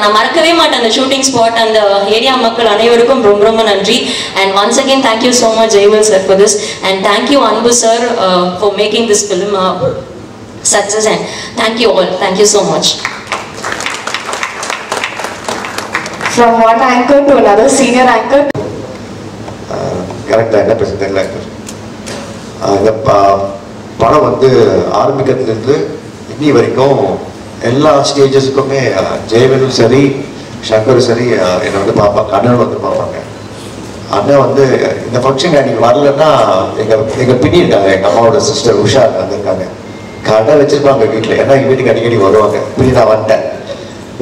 நான் மறக்கவே மாட்டேன் அந்த ஷூட்டிங் ஸ்பாட், அந்த ஏரியா மக்கள் அனைவருக்கும் ரொம்ப ரொம்ப நன்றி. And once again thank you so much Jaivel sir for this. And thank you Anbu sir for making this film a success. And thank you all. Thank you so much. From one anchor to another senior anchor. Correct ஆ பேசுறீங்களா? இந்த படம் வந்து ஆரம்பிக்கிறதுலேருந்து இன்னி வரைக்கும் எல்லா ஸ்டேஜஸுக்குமே ஜெயவேலும் சரி, சங்கர் சரி என்னை வந்து பார்ப்பாங்க, அண்ணன் வந்து பார்ப்பாங்க. அண்ணன் வந்து இந்த ஃபங்க்ஷன் அன்றைக்கி வரலன்னா எங்கள் பின்னி இருக்காங்க, எங்கள் அம்மாவோட சிஸ்டர் உஷா வந்திருக்காங்க. கடை வச்சுருப்பாங்க வீட்டில், ஏன்னா எங்கள் வீட்டுக்கு அடிக்கடி வருவாங்க. இப்படி நான் வந்துட்டேன்,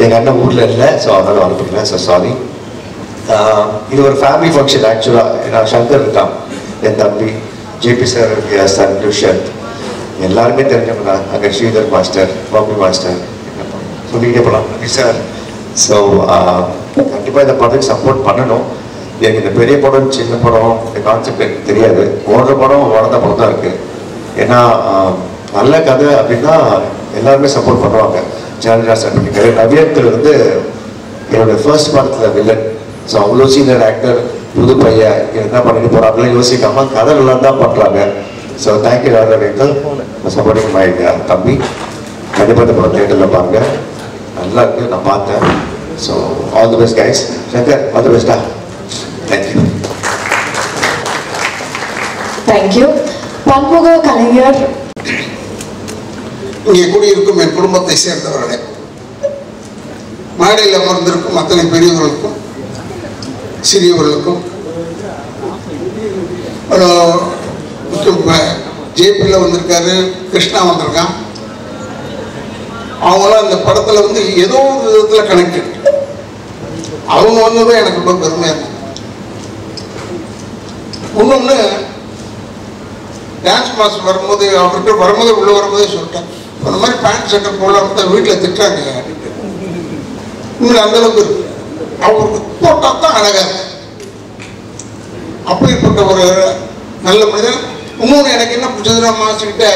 எங்கள் அண்ணன் ஊரில் இல்லை, ஸோ அதனால் வர முடியல, ஸோ சாரி. இது ஒரு ஃபேமிலி ஃபங்க்ஷன் ஆக்சுவலாக. நான் சங்கர் இருக்கான், என் தம்பி ஜேபி சார், சன் துஷந்த், எல்லாருமே தெரிஞ்சவங்க தான். அங்கே ஸ்ரீதர் மாஸ்டர், பாபி மாஸ்டர், சொல்லிக்கிட்டே போகலாம் சார். ஸோ கண்டிப்பாக இந்த படத்துக்கு சப்போர்ட் பண்ணணும். எனக்கு இந்த பெரிய படம் சின்ன படம் இந்த கான்செப்ட் எனக்கு தெரியாது. ஓடுற படம் வளர்ந்த படம் தான் இருக்குது. ஏன்னா நல்ல கதை அப்படின்னா எல்லாருமே சப்போர்ட் பண்ணுவாங்க. ஜானராஜ் சார் பண்ணியிருக்காரு. நவ்யத்தில் வந்து என்னோட ஃபர்ஸ்ட் படத்தில் வில்லன். ஸோ அவ்வளோ சீனியர் ஆக்டர், புது பையன் என்ன பண்ணிட்டு போகிறாங்களோ யோசிக்காமல் கதை நல்லா தான் பண்ணுறாங்க. So thank you Raja supporting my தம்பி. கண்டிப்பாக இந்த படம் தேட்டரில் பாருங்க, நல்லா இருக்கு, நான் பார்த்தேன். So all the best guys. Shankar all the பெஸ்டா. தேங்க்யூ. தேங்க்யூ. பன்முக கலைஞர். இங்கே கூடியிருக்கும் என் குடும்பத்தை சேர்ந்தவர்களே, மேடையில் அமர்ந்திருக்கும் அத்தனை பெரியவர்களுக்கும் சிறியவர்களுக்கும், ஜேபியில் வந்திருக்காரு, கிருஷ்ணா வந்திருக்கான். அவங்களாம் இந்த படத்தில் வந்து ஏதோ ஒரு விதத்தில் கனெக்டட். அவங்க வந்ததும் எனக்கு ரொம்ப பெருமையாக இருக்கு. இன்னொன்று, டான்ஸ் மாஸ்டர் வரும்போது அவர்கிட்ட வரும்போது உள்ளே வரும்போதே சொல்லிட்டேன், அந்த மாதிரி பேண்ட் சட்டை போடலாம் தான் வீட்டில் திட்டாங்க. இன்னும் அந்தளவுக்கு இருக்கு, அவருக்கு போட்டால் தான் அழகாக. அப்படிப்பட்ட ஒரு நல்ல மனிதன். இன்னொன்று எனக்கு என்ன பிடிச்சதுன்னா, மாஸ்டர்கிட்ட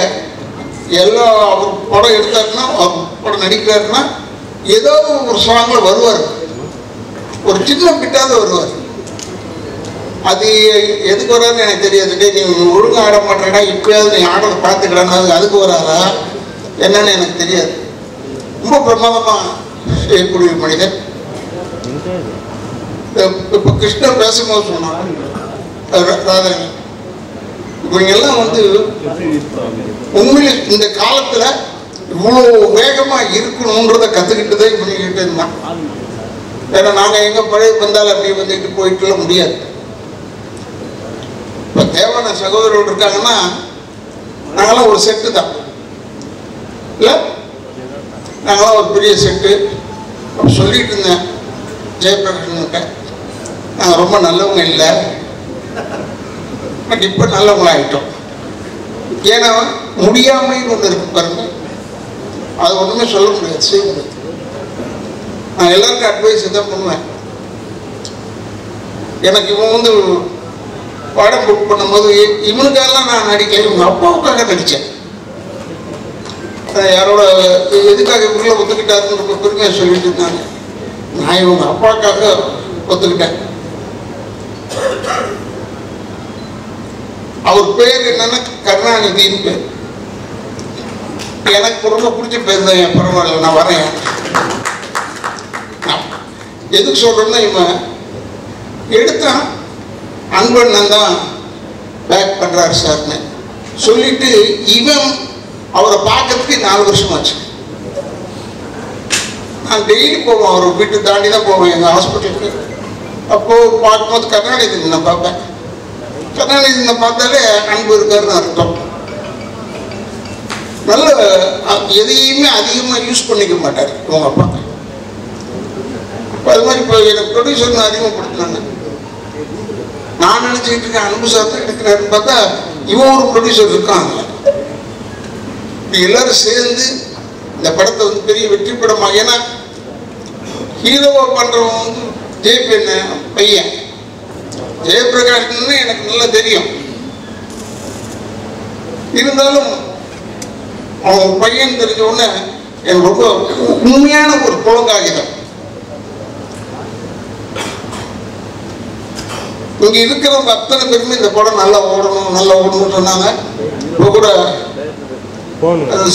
எல்லா அவர் படம் எடுத்தாருன்னா, அவர் படம் நடிக்கிறாருன்னா ஏதாவது ஒரு சாங்கில் வருவார், ஒரு சின்ன பிட்டாவது வருவார். அது எதுக்கு வராதுன்னு எனக்கு தெரியாது. நீ ஒழுங்காக ஆட மாட்டேடா, இப்போயாவது நீ ஆடுறதை பார்த்துக்கலான்னு அதுக்கு வராதா என்னன்னு எனக்கு தெரியாது. ரொம்ப பிரமாதமாக செய்யக்கூடிய மனிதன். இப்போ கிருஷ்ணன் பேசும்போது சொன்னான், ராதா இவங்கெல்லாம் வந்து உண்மையில இந்த காலத்தில் இவ்வளோ வேகமாக இருக்கணுன்றதை கற்றுக்கிட்டு தான் பண்ணிக்கிட்டு இருந்தான். ஏன்னா நாங்கள் எங்கே பழைய வந்தாலும் அப்படி வந்துட்டு போயிட்டுலாம் முடியாது. இப்போ தேவான சகோதரர்கள் இருக்காங்கன்னா நாங்களாம் ஒரு செட்டு தான் இல்லை, நாங்களாம் ஒரு பெரிய செட்டு. சொல்லிட்டு இருந்தேன் ஜெயபிரகாஷ்கிட்ட, நாங்கள் ரொம்ப நல்லவங்க இல்லை, பட் இப்போ நல்லவங்களாகிட்டோம். ஏன்னா முடியாமைன்னு ஒன்று இருக்கு பாருங்க, அது ஒன்றுமே சொல்ல முடியாது, செய்ய முடியாது. நான் எல்லாருக்கும் அட்வைஸ் தான் பண்ணுவேன். எனக்கு இவன் வந்து படம் புக் பண்ணும்போது இவனுக்கெல்லாம் நான் நடிக்கல, இவங்க அப்பாவுக்காக நடித்தேன். யாரோட எதுக்காக இவங்கள ஒத்துக்கிட்டாருன்னு பெருமையாக சொல்லிட்டு இருந்தாங்க. நான் இவங்க அப்பாவுக்காக ஒத்துக்கிட்டேன். அவர் பேர் என்னன்னா கருணாநிதினு பேர். எனக்கு ரொம்ப பிடிச்ச பேர் தான். என் பரவாயில்ல, நான் வரேன். எதுக்கு சொல்றேன்னா, இவன் எடுத்தான் அன்பண்ணன் தான் பேக் பண்றாரு சார்னு சொல்லிட்டு இவன் அவரை பார்க்கறதுக்கு 4 வருஷம் ஆச்சு. நான் டெய்லி போவேன், அவர் வீட்டு தாண்டி தான் போவேன் எங்கள் ஹாஸ்பிட்டலுக்கு. அப்போது பார்க்கும்போது கருணாநிதி நான் பார்ப்பேன். கருணாநிதி பார்த்தாலே அன்பு இருக்காருன்னு அர்த்தம். நல்ல எதையுமே அதிகமாக யூஸ் பண்ணிக்க மாட்டார் உங்க அப்பா. அது மாதிரி இப்போ எனக்கு ப்ரொடியூசர்னு அறிமுகப்படுத்தினாங்க. நான் நினச்சிக்கிட்டு இருக்கேன் அன்பு சார் தான் எடுக்கிறாருன்னு பார்த்தா இவன் ஒரு ப்ரொடியூசர் இருக்காங்க. எல்லாரும் சேர்ந்து இந்த படத்தை வந்து பெரிய வெற்றி படமாக, ஏன்னா ஹீரோவா பண்ணுறவன் வந்து ஜெயபெண்ண பையன் ஜெயபிரகாஷ்னு எனக்கு நல்லா தெரியும். இருந்தாலும் அவன் பையன் தெரிஞ்ச உடனே எனக்கு ரொம்ப உண்மையான ஒரு புலங்காகிதம். இங்க இருக்கிறவங்க அத்தனை பேருமே இந்த படம் நல்லா ஓடணும்னு சொன்னாங்க. இப்போ கூட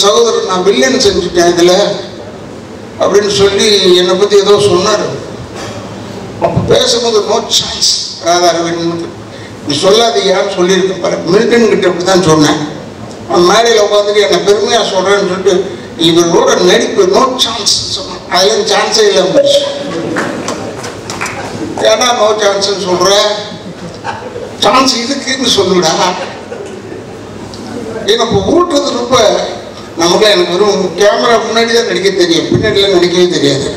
சகோதரர் நான் வில்லன் செஞ்சுட்டேன் இதுல அப்படின்னு சொல்லி என்னை பத்தி ஏதோ சொன்னார். அப்போ பேசும்போது நோ சான்ஸ் ராதாரவின் நீ சொல்லாதீயான்னு சொல்லியிருக்கேன் பாரு. மில்டன் கிட்ட அப்படி தான் சொன்னேன். அவன் மேடையில் உட்காந்துட்டு என்னை பெருமையாக சொல்கிறேன்னு சொல்லிட்டு இவரோட நடிப்பு நோ சான்ஸ் சொன்னான். அதுலேருந்து சான்ஸே இல்லாமல் போச்சு. ஏன்னா நோ சான்ஸ்ன்னு சொல்ற, சான்ஸ் இருக்குன்னு சொல்லுடா. எனக்கு ஊட்டுறது ரொம்ப நமக்குலாம் எனக்கு வெறும் கேமரா முன்னாடி தான் நடிக்க தெரியும், பின்னாடிலாம் நடிக்கவே தெரியாது.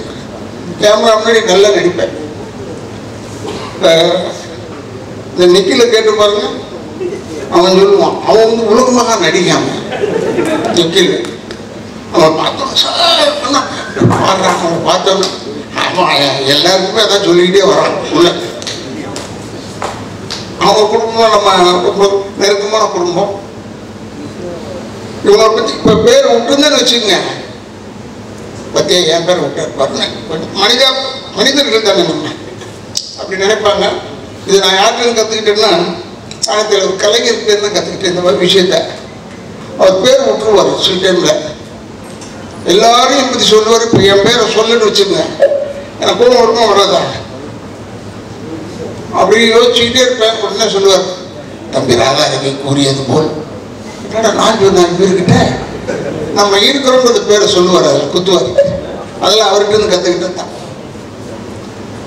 கேமரா முன்னாடி நல்லா நடிப்பேன். இந்த நிக்கில கேட்டு பாருங்க, அவன் சொல்லுவான், அவன் வந்து உலகமாக நடிக்காம நிக்கில் அவன் பார்த்தோம் சார் பாடுறான். அவன் பார்த்தோன்னு அவன் எல்லாருக்குமே அதான் சொல்லிக்கிட்டே வரான் உள்ள. அவங்க குடும்பம் நம்ம ரொம்ப நெருக்கமான குடும்பம். இவங்களை பற்றி இப்போ பேர் விட்டுருந்தேன்னு வச்சுக்கோங்க, பத்தியா என் பேரை விட்டார் பாருங்க. மனிதர்கள் தானே நம்ம அப்படி நினைப்பாங்க. இது நான் யார்கிட்ட கற்றுக்கிட்டேன்னா, ஆயிரத்தி கலைஞர் பேர் தான் கற்றுக்கிட்டேன். இந்த மாதிரி விஷயத்த அவர் பேர் விட்டுருவார் சில டைமில். எல்லாரையும் பற்றி சொல்லுவார். இப்போ என் பேரை சொல்லுன்னு வச்சுக்கோங்க, எனக்கு கோபம் வருமா வராதா? அப்படி யோசிச்சுக்கிட்டே இருப்பேன். உடனே சொல்லுவார், தம்பி ராதாரவி கூறியது போல். என்னடா நான் சொன்னேன் பேர்கிட்ட, நம்ம இருக்கிறோம்ன்றது பேரை சொல்லுவார், அதில் குத்துவார். அதெல்லாம் அவர்கிட்ட இருந்து கற்றுக்கிட்டேன் தான்.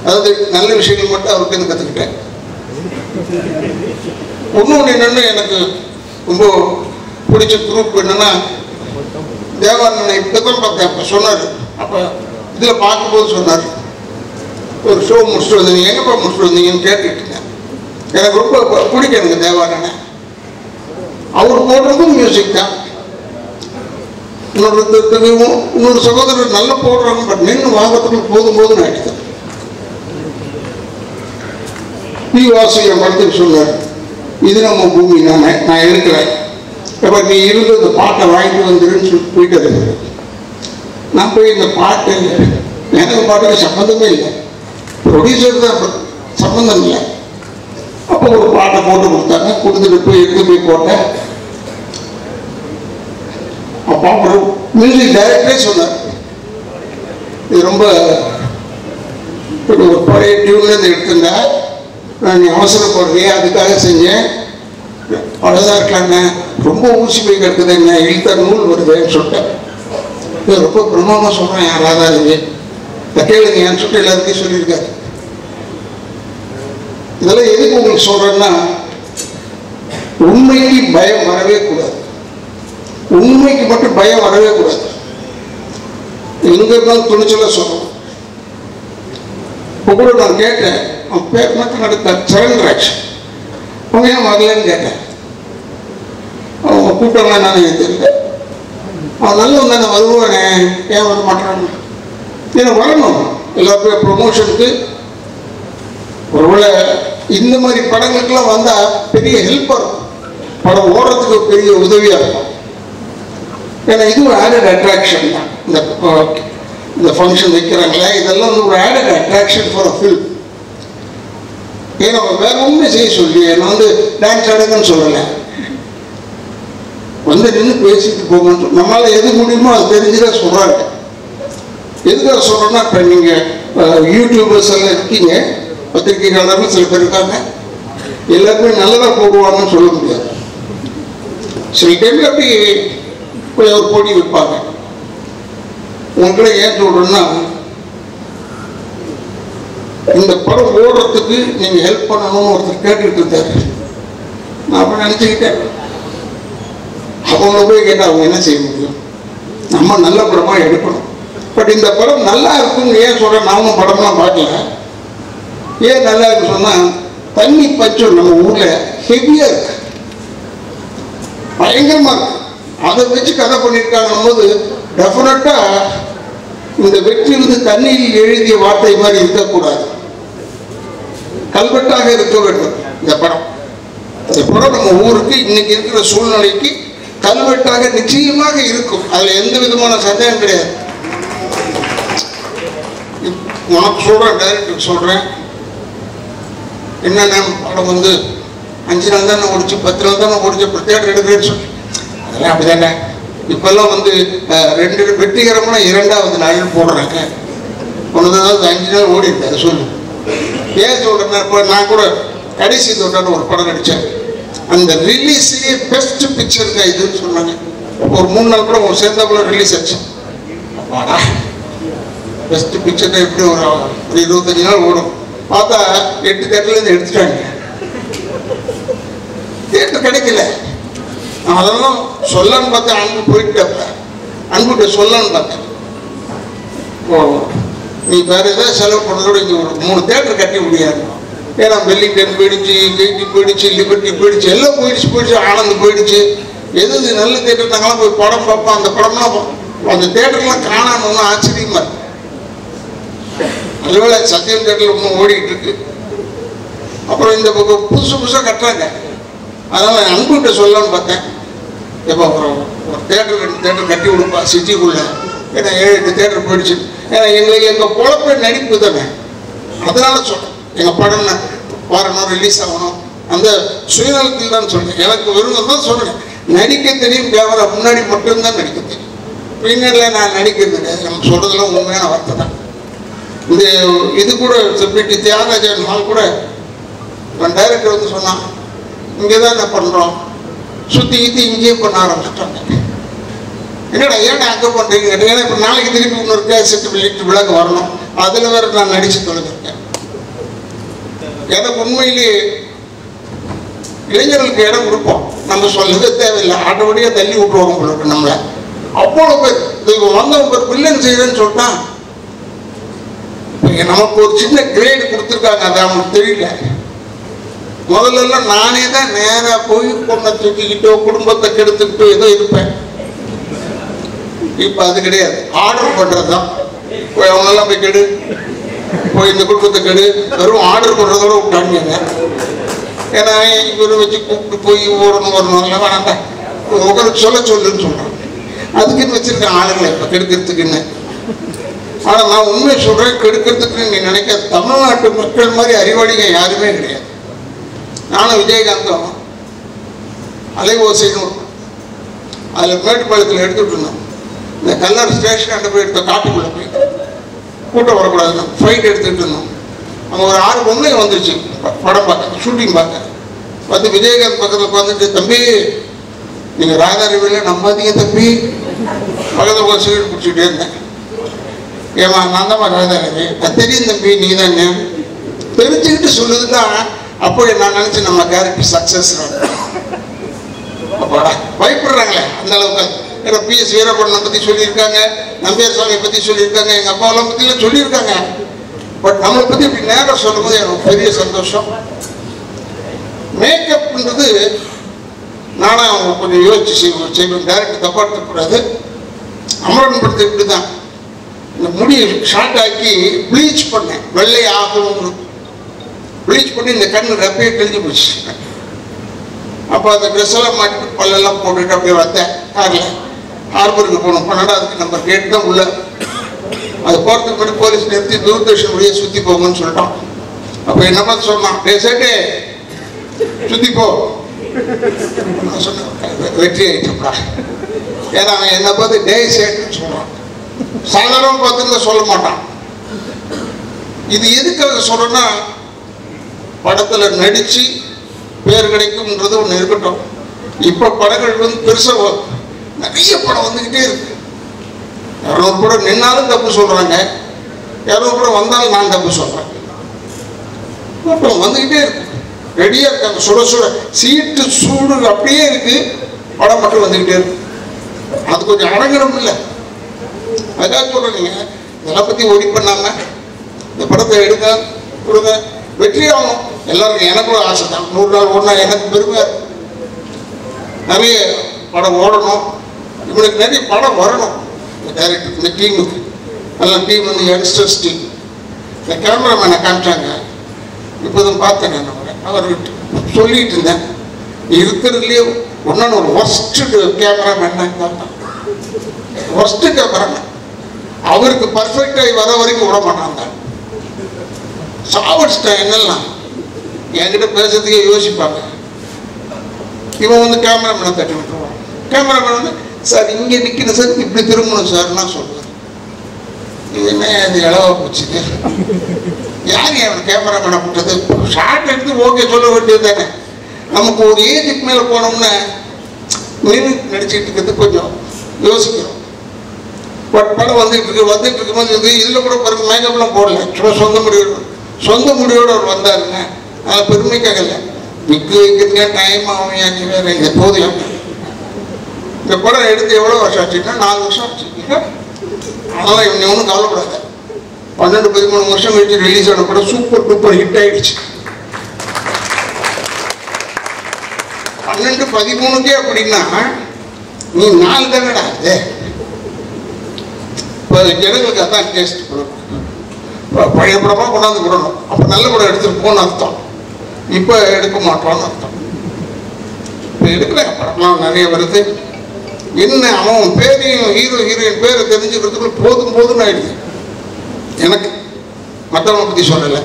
அதாவது நல்ல விஷயங்கள் மட்டும் அவர்கிட்ட இருந்து கற்றுக்கிட்டேன். இன்னொன்று என்னென்னு எனக்கு ரொம்ப பிடிச்ச குரூப் என்னென்னா, தேவானனை இப்போ தான் பார்த்தேன். அப்போ சொன்னார், அப்போ இதில் பார்க்கும்போது சொன்னார், ஒரு ஷோ முடிச்சுட்டு வந்தீங்க, எங்கேப்பா முடிச்சுட்டு வந்தீங்கன்னு கேட்டுக்கிட்டேங்க. எனக்கு ரொம்ப பிடிக்கும் எனக்கு தேவானனை. அவர் போடுறதும் மியூசிக் தான். இன்னொரு சகோதரர் நல்லா போடுறாங்க, பட் நின்று வாங்கறதுக்கு போதும் போதும் ஆகிடுது. வாசி என் படத்துக்கு சொன்னார், இது நம்ம பூமி, நான் இருக்கிறேன், எப்போ நீ இருந்து இந்த பாட்டை வாங்கிட்டு வந்துருன்னு சொல்லிட்டு போயிட்டு. நான் போய் இந்த பாட்டு, எனக்கு பாட்டுக்கு சம்மந்தமே இல்லை, ப்ரொடியூசர் தான் சம்மந்தம் இல்லை. அப்போ ஒரு பாட்டை போட்டு கொடுத்தாங்க, கொடுத்துட்டு போய் எடுத்து போய் போட்டேன். அப்போ அப்புறம் மியூசிக் டைரக்டரே சொன்னார், இது ரொம்ப ஒரு பழைய டியூன்லேருந்து எடுத்துருந்தேன், நான் அவசரப்படுறேன், அதுக்காக செஞ்சேன், அவ்வளோதான் இருக்கலாண்ணே, ரொம்ப ஊசி போய் கிடக்குது, என்ன இழுத்த நூல் வருதுன்னு சொல்லிட்டேன். இது ரொம்ப பிரமாதமாக சொல்கிறேன், யாராவது இருக்கு கேளுங்க ஏன்னு சொல்லிட்டு எல்லாருக்கும் சொல்லியிருக்காரு. இதெல்லாம் எதுக்கு உங்களுக்கு சொல்கிறேன்னா, உண்மைக்கு பயம் வரவே கூடாது. உண்மைக்கு மட்டும் பயம் வரவே கூடாது. எங்க இருந்தாலும் துணிச்சலாக சொல்லணும். இப்போ கூட நான் கேட்டேன், அவன் பேர் மட்டும் நடத்த சரண்ராஜ், அவங்க ஏன் வரலன்னு கேட்டேன். அவங்க கூப்பிட்டாங்க என்னன்னு எனக்கு தெரியல. அவன் நல்ல வந்தானே வருவானே, ஏன் வர மாட்டான்னு. எனக்கு வரணும் எல்லாருக்கும் ப்ரொமோஷனுக்கு. ஒருவேளை இந்த மாதிரி படங்களுக்கெல்லாம் வந்தால் பெரிய ஹெல்ப்பாக இருக்கும், படம் ஓடுறதுக்கு பெரிய உதவியாக இருக்கும். ஏன்னா இது ஒரு ஆடட் அட்ராக்ஷன் தான். இந்த ஃபங்க்ஷன் வைக்கிறாங்களே, இதெல்லாம் வந்து ஒரு added attraction for a film. ஏன்னா வேற ஒன்றுமே செய்ய சொல்லி என்னை வந்து டான்ஸ் ஆடுங்கன்னு சொல்லலை, வந்து நின்று பேசிட்டு போங்கன்னு. நம்மளால் எது முடியுமோ அது தெரிஞ்சுதான் சொல்கிறாங்க. எதுக்காக சொல்கிறோன்னா, இப்போ நீங்கள் யூடியூபர்ஸ் எல்லாம் இருக்கீங்க, பத்திரிகையாளர்கள் சில பேர் இருக்காங்க, எல்லாருமே நல்லதாக போடுவாங்கன்னு சொல்ல முடியாது. சில டைமில் அப்படி போய் ஒரு போட்டி வைப்பாங்க. உங்களை ஏன் சொல்கிறேன்னா, இந்த படம் ஓடுறதுக்கு நீங்கள் ஹெல்ப் பண்ணணும்னு ஒருத்தர் கேட்டுக்கிட்டு இருந்தார். நான் அப்போ நினச்சிக்கிட்டேன், அவங்கள போய் கேட்டால் அவங்க என்ன செய்ய முடியும், நம்ம நல்ல படமாக எடுக்கணும். பட் இந்த படம் நல்லா இருக்குன்னு ஏன் சொல்கிறேன், நானும் படம்லாம் பார்க்கல. ஏன் நல்லா இருக்குன்னு சொன்னால், தண்ணி பஞ்சம் நம்ம ஊரில் ஹெவியாக இருக்கு, பயங்கரமாக இருக்கு. அதை வச்சு கதை பண்ணியிருக்காங்கன்னும் போது டெஃபினட்டாக இந்த வெற்றி வந்து தண்ணியில் எழுதிய வார்த்தை மாதிரி இருக்கக்கூடாது, கல்வெட்டாக இருக்க வேண்டும். இந்த படம் நம்ம ஊருக்கு இன்னைக்கு இருக்கிற சூழ்நிலைக்கு கல்வெட்டாக நிச்சயமாக இருக்கும், அதில் எந்த விதமான சந்தேகம் கிடையாது. உனக்கு சொல்கிறேன், டைரக்டருக்கு சொல்கிறேன், என்னென்ன படம் வந்து 5 நாள் தானே ஓடிச்சு, 10 நாள் தானே ஓடிச்சு, அப்புறம் தேட்டர் எடுக்கிறேன்னு சொல்லி அதெல்லாம் அப்படி தானே. இப்போல்லாம் வந்து 2 வெற்றிகரமான 2வது நாள் போடுறாங்க. ஒன்றுதான் 5 நாள் ஓடி இருக்கு. அதை சொல்லு ஏன் சொல்கிறேன்னா, இப்போ நான் கூட கடைசி தோட்டான ஒரு படம் நடித்தேன், அந்த ரிலீஸையே பெஸ்ட் பிக்சருங்க இதுன்னு சொன்னாங்க. ஒரு 3 நாள் கூட சேர்ந்தாப்புல ரிலீஸ் ஆச்சு. அப்பாடா பெஸ்ட் பிக்சர் எப்படி ஒரு 25 நாள் ஓடும். பார்த்தா 8 தேட்டர்லேருந்து எடுத்துட்டாங்க. தேட்டர் கிடைக்கல. அதெல்லாம் சொல்லன்னு பார்த்தேன். அன்பு போயிட்டப்ப அன்புகிட்ட சொல்லன்னு பார்த்தேன். ஓ நீ வேற ஏதாவது செலவு பண்ணுறதோட இங்கே ஒரு 3 தேட்டர் கட்டி முடியாது. ஏன்னா வெல்லிங்டன் போயிடுச்சு, கேட்டி போயிடுச்சு, லிபர்ட்டி போயிடுச்சு, எல்லாம் போயிடுச்சு, ஆனந்த் போயிடுச்சு. எது நல்ல தேட்டர் நாங்களாம் போய் படம் பார்ப்போம். அந்த படம்லாம் அந்த தேட்டர்லாம் காணாமன்னு ஆச்சரியமா இருக்கு. அதுவேளை சத்தியம் தேட்டரில் இன்னும் ஓடிக்கிட்டு இருக்கு. அப்புறம் இந்த பக்கம் புதுசாக கட்டுறாங்க. அதனால் அன்புகிட்ட சொல்லலான்னு பார்த்தேன். எப்போ அப்புறம் ஒரு தேட்டர் 2 தேட்டர் கட்டி கொடுப்பா சிட்டிக்குள்ளே. ஏன்னா 7-8 தேட்டர் போயிடுச்சு. ஏன்னா எங்கள் பொழப்ப நடிப்பு தானே. அதனால சொல்கிறேன், எங்கள் படம் வரணும், ரிலீஸ் ஆகணும், அந்த சுயநலத்தில் தான் சொல்கிறேன். எனக்கு வெறும் தான் சொல்கிறேன், நடிக்க தெரியும். கேமரா முன்னாடி மட்டும்தான் நடிக்க தெரியும். பின்னணியில் நான் நடிக்கிறது கிடையாது. நம்ம சொல்கிறதுலாம் உண்மையான வார்த்தை தான். இந்த இது கூட செப்பரேட்டி தியாகராஜன் ஹால் கூட டைரக்டர் வந்து சொன்னான், இங்கே தான் என்ன பண்ணுறோம், சுற்றி இங்கேயே பண்ண ஆரம்பிச்சுட்டாங்க. என்னடா ஏன்னா அங்கே பண்ணுறீங்க? ஏன்னா இப்போ நாளைக்கு திருப்பி இன்னொரு கேசட் வெளியிட்டு விழாக்கு வரணும். அதில் வேறு நான் நடித்து தொலைஞ்சிருக்கேன். எனக்கு உண்மையிலேயே இளைஞர்களுக்கு இடம் கொடுப்போம். நம்ம சொல்லவே தேவையில்லை, ஆட்டோமேட்டிக்காக தள்ளி விட்டுருவாங்க உங்களுக்கு. நம்மளை அவ்வளோ பேர் இது வந்தவங்க பேர் வில்லன் செய்கிறேன்னு சொல்லிட்டான். நமக்கு ஒரு சின்ன கிரேடு கொடுத்துருக்காங்க, அது அவங்களுக்கு தெரியல. முதல்ல நானே தான் நேராக போய் பொண்ணை தூக்கிக்கிட்டோ குடும்பத்தை கெடுத்துக்கிட்டோ ஏதோ இருப்பேன். இப்போ அது கிடையாது, ஆர்டர் பண்ணுறது தான். போய் அவங்களெல்லாம் போய் கெடு, போய் இந்த குடும்பத்தை கெடு, வெறும் ஆர்டர் பண்ணுறதோட விட்டாங்க. ஏன்னா இவரை வச்சு கூப்பிட்டு போய் வரணும் இல்லை வேணாண்டா, உங்களுக்கு சொல்லுன்னு சொல்கிறாங்க. அதுக்குன்னு வச்சுருக்கேன் ஆளுங்களை இப்போ கெடுக்கிறதுக்குன்னு. ஆனால் நான் உண்மையை சொல்கிறேன், கெடுக்கிறதுக்குன்னு நீ நினைக்காத. தமிழ்நாட்டு மக்கள் மாதிரி அறிவாளிங்க யாருமே கிடையாது. நானும் விஜயகாந்தும் அலைவோசைன்னு அதில் மேட்டுப்பாளையத்தில் எடுத்துகிட்டு இருந்தோம். இந்த கல்லர் ஸ்டேஷன் அங்கே போய் எடுத்த காட்டுக்குள்ளே போய் கூட்டம் வரக்கூடாதுன்னு ஃபைட் எடுத்துகிட்டு இருந்தோம். அங்கே ஒரு 6 பொண்ணுங்க வந்துருச்சு படம் பார்க்க, ஷூட்டிங் பார்க்க. வந்து விஜயகாந்த் பக்கத்தில் உட்காந்துட்டு, தம்பி நீங்கள் ராதாரவியில் நம்பாதீங்க தம்பி. பக்கத்தில் ஒரு சிகரெட் பிடிச்சிக்கிட்டே இருந்தேன். ஏமா நான் தான் ராதாரவி, அது தெரியும் தம்பி, நீ தான் தெரிஞ்சுக்கிட்டு சொல்லுதுன்னா அப்போ நான் நினச்சேன் நம்ம கேரக்டர் சக்ஸஸ். அப்பாடா பயப்படுறாங்களே அந்த அளவுக்கு. ஏன்னா PS வீரப்பண்ணனை பற்றி சொல்லியிருக்காங்க, நம்பியார் சாமியை பற்றி சொல்லியிருக்காங்க, எங்கள் அப்பாவெல்லாம் பற்றிலாம் சொல்லியிருக்காங்க. பட் நம்மளை பற்றி இப்படி நேரம் சொல்லும்போது எனக்கு பெரிய சந்தோஷம். மேக்கப்ன்றது நானும் அவங்க கொஞ்சம் யோசிச்சு செய்வேன். டேரக்டர் தப்பாக இருக்கக்கூடாது. அமரன் படத்தை இப்படி தான் இந்த முடியை ஷார்ட் ஆக்கி ப்ளீச் பண்ணேன், வெள்ளை ஆகணும். ப்ளீச் பண்ணி இந்த கண்ணு ரெப்பையே கிழிஞ்சு போச்சு. அப்போ அந்த ட்ரெஸ் எல்லாம் மாட்டிட்டு பல்லெல்லாம் போட்டுட்டு அப்படியே வந்தேன். காரில் ஹார்பருக்கு போகணும். 12வது நம்பர் கேட்டு தான் உள்ள. அது போகிறதுக்கு முன்னாடி போலீஸ் நிறுத்தி தூர்தர்ஷன் வழியை சுற்றி போங்கன்னு சொல்லிட்டான். அப்போ என்ன பார்த்து சொன்னான், சேட்டே சுற்றி போ. நான் சொன்னேன் வெற்றி ஆகிட்டப்பா. ஏன்னா அவன் என்னை பார்த்து டே சேட்டுன்னு சொல்கிறான். சாதாரண பார்த்துருந்தா சொல்ல மாட்டான். இது எதுக்காக சொல்கிறேன்னா, படத்தில் நடித்து பேர் கிடைக்கும்ன்றது ஒன்று இருக்கட்டும். இப்போ படங்கள் வந்து பெருசாக நிறைய படம் வந்துக்கிட்டே இருக்கு. 200 படம் நின்னாலும் தப்பு சொல்கிறாங்க, 200 படம் வந்தாலும் நான் தப்பு சொல்கிறேன். அப்புறம் வந்துக்கிட்டே இருக்கு, ரெடியாக இருக்காங்க. சுட சுட சீட்டு சூடு அப்படியே இருக்கு, படம் மட்டும் வந்துக்கிட்டே இருக்கு. அது கொஞ்சம் அடங்கணும் இல்லை. அதுக்காக சொல்கிறீங்க, இதெல்லாம் பற்றி ஒடி பண்ணாமல் இந்த படத்தை எடுக்க கொடுங்க, வெற்றி ஆகணும். எல்லாருக்கும் எனக்கும் ஆசை தான். 100 நாள் ஒன்றா எனக்கு பெருமை. நிறைய படம் ஓடணும், இவனுக்கு நிறைய படம் வரணும். இந்த டைரக்டர் இந்த டீமுக்கு நல்ல டீம் வந்து யங்ஸ்டர்ஸ் டீம். இந்த கேமராமேனை காமிச்சாங்க, இப்போதான் பார்த்தேன். நான் அவர்கிட்ட சொல்லிட்டு இருந்தேன், இருக்கிறதுலேயே ஒன்று ஒரு ஒர்ஸ்ட்டு கேமராமேன் தான். Worst cameraman. அவருக்கு பர்ஃபெக்டாகி வர வரைக்கும் விட மாட்டாங்க. சாவடிச்சிட்டேன் என்னெல்லாம் என்கிட்ட பேசுறதுக்கே யோசிப்பாங்க. இவன் வந்து கேமராமேனை தட்டி விட்டுருவான். கேமராமேன் வந்து சார் இங்கே நிற்கணும் சார், இப்படி திரும்பணும் சார்னா சொல்லுவார். இது என்ன அது இளவா போச்சுது, யார் அவன் கேமராமேனை போட்டது? ஷார்ட் எடுத்து ஓகே சொல்ல வேண்டியது தானே. நமக்கு ஒரு ஏஜுக்கு மேலே போனோம்னா மினிட் நடிச்சுட்டு இருக்கிறது கொஞ்சம் யோசிக்கிறோம். பட் படம் வந்துட்டு இருக்கும்போது இதில் கூட பாருங்க மேக்கப்லாம் போடல, சும்மா சொந்த முடிவோடு அவர் வந்தாருங்க. அதில் பெருமைக்காக இல்லை, விக்கு வைக்கிறதுங்க டைம் ஆகும், நீ வேற இது போதும். இந்த படம் எடுத்து எவ்வளோ வருஷம் ஆச்சுன்னா 4 வருஷம் ஆச்சு. அதனால் இவங்க ஒன்றும் கவலைப்படாது. 12-13 வருஷம் கழிச்சு ரிலீஸ் ஆன படம் சூப்பர் டூப்பர் ஹிட் ஆயிடுச்சு. 12-13க்கே அப்படின்னா நீ 4 தானடா அது. இப்போ ஜனங்களுக்கு அதான் டேஸ்ட் கொடுக்கணும். இப்போ பழைய படமாக கொண்டாந்து விடணும். அப்போ நல்ல படம் எடுத்துட்டு போன்னு அர்த்தம். இப்போ எடுக்க மாட்டோம்னு அர்த்தம். இப்போ எடுக்கிற படம்லாம் நிறைய வருது. என்ன அவன் பேரையும் ஹீரோ ஹீரோயின் பேரை தெரிஞ்சுக்கிறதுக்குள்ள போதும் போதும்னு ஆயிடுது எனக்கு. மற்றவங்களை பற்றி சொல்லலை.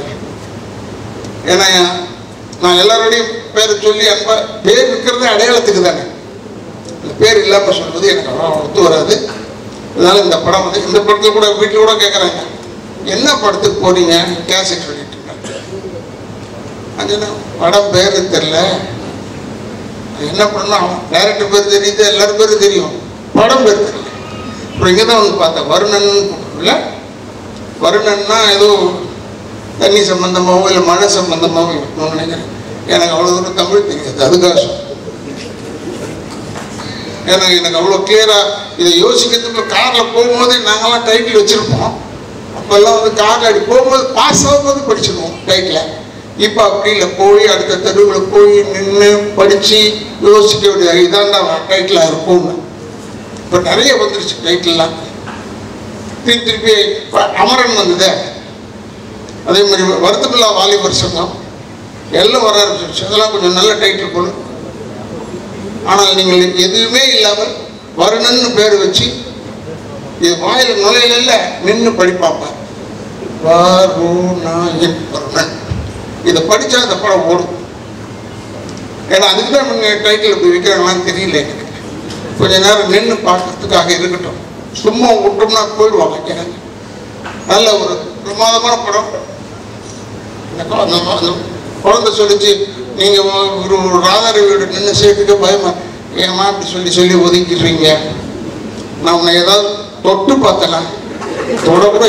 ஏன்னா நான் எல்லாரோடையும் பேரை சொல்லி அன்பா பேர் இருக்கிறதே அடையாளத்துக்கு தானே. இந்த பேர் இல்லாமல் சொல்வது எனக்கு ஒத்து வராது. அதனால இந்த படம் வந்து இந்த படத்தில் கூட வீட்டில் கூட கேட்குறாங்க, என்ன படத்துக்கு போறீங்க கேசட் சொல்லிட்டு இருக்காங்க. படம் பேரு தெரியல, என்ன பண்ணா டைரக்டர் பேர் தெரியுது, எல்லாரும் பேரும் தெரியும், படம் பேர் தெரியல. அப்புறம் இங்கே தான் வந்து பார்த்தேன், வருணன் இல்லை, வருணன்னா ஏதோ தண்ணி சம்பந்தமாகவோ இல்லை மழை சம்பந்தமாகவோ இருக்கணும்னு நினைக்கிறேன். எனக்கு அவ்வளோ தூரம் தமிழ் தெரியாது, அதுக்காக ஏன்னா எனக்கு அவ்வளோ கிளியராக இதை யோசிக்கிறதுக்கு காரில் போகும்போதே நாங்கள்லாம் டைட்டில் வச்சுருப்போம். அப்போல்லாம் வந்து காரில் அடி போகும்போது பாஸ் ஆகும்போது படிச்சிருவோம் டைட்டில். இப்போ அப்படி இல்லை, போய் அடுத்த தெருவில் போய் நின்று படித்து யோசிக்க வேண்டியது இதாண்டா டைட்டிலாக இருக்கும்னு. இப்போ நிறைய வந்துருச்சு டைட்டில்லாம். திருப்பி அமரன் வந்ததே, அதே மாதிரி வருத்தமில்லா வாலிபர் சங்கம் எல்லாம் வர ஆரம்பிச்சிருச்சு. அதெல்லாம் கொஞ்சம் நல்ல டைட்டில் போல. ஆனால் நீங்கள் எதுவுமே இல்லாமல் வருணன்னு பேர் வச்சு இது வாயில் நுழையில நின்று படிப்பாப்பா, வருணன் இதை படித்தா அந்த படம் ஓடும். ஏன்னா அதுக்கு தான் நீங்கள் டைட்டில் இப்படி வைக்கிறாங்களான்னு தெரியல எனக்கு. கொஞ்ச நேரம் நின்று பார்க்கறதுக்காக இருக்கட்டும், சும்மா விட்டோம்னா போயிடுவாங்க எனக்கு. நல்ல ஒரு பிரமாதமான படம். அந்த குழந்தை சொல்லிச்சு, நீங்கள் ஒரு ராதாரி வீடு நின்று சேர்த்துக்க பயமா, ஏமா அப்படி சொல்லி சொல்லி ஒதுக்கிடுறீங்க, நான் உன்னை ஏதாவது தொட்டு பார்த்தலாம், தொட கூட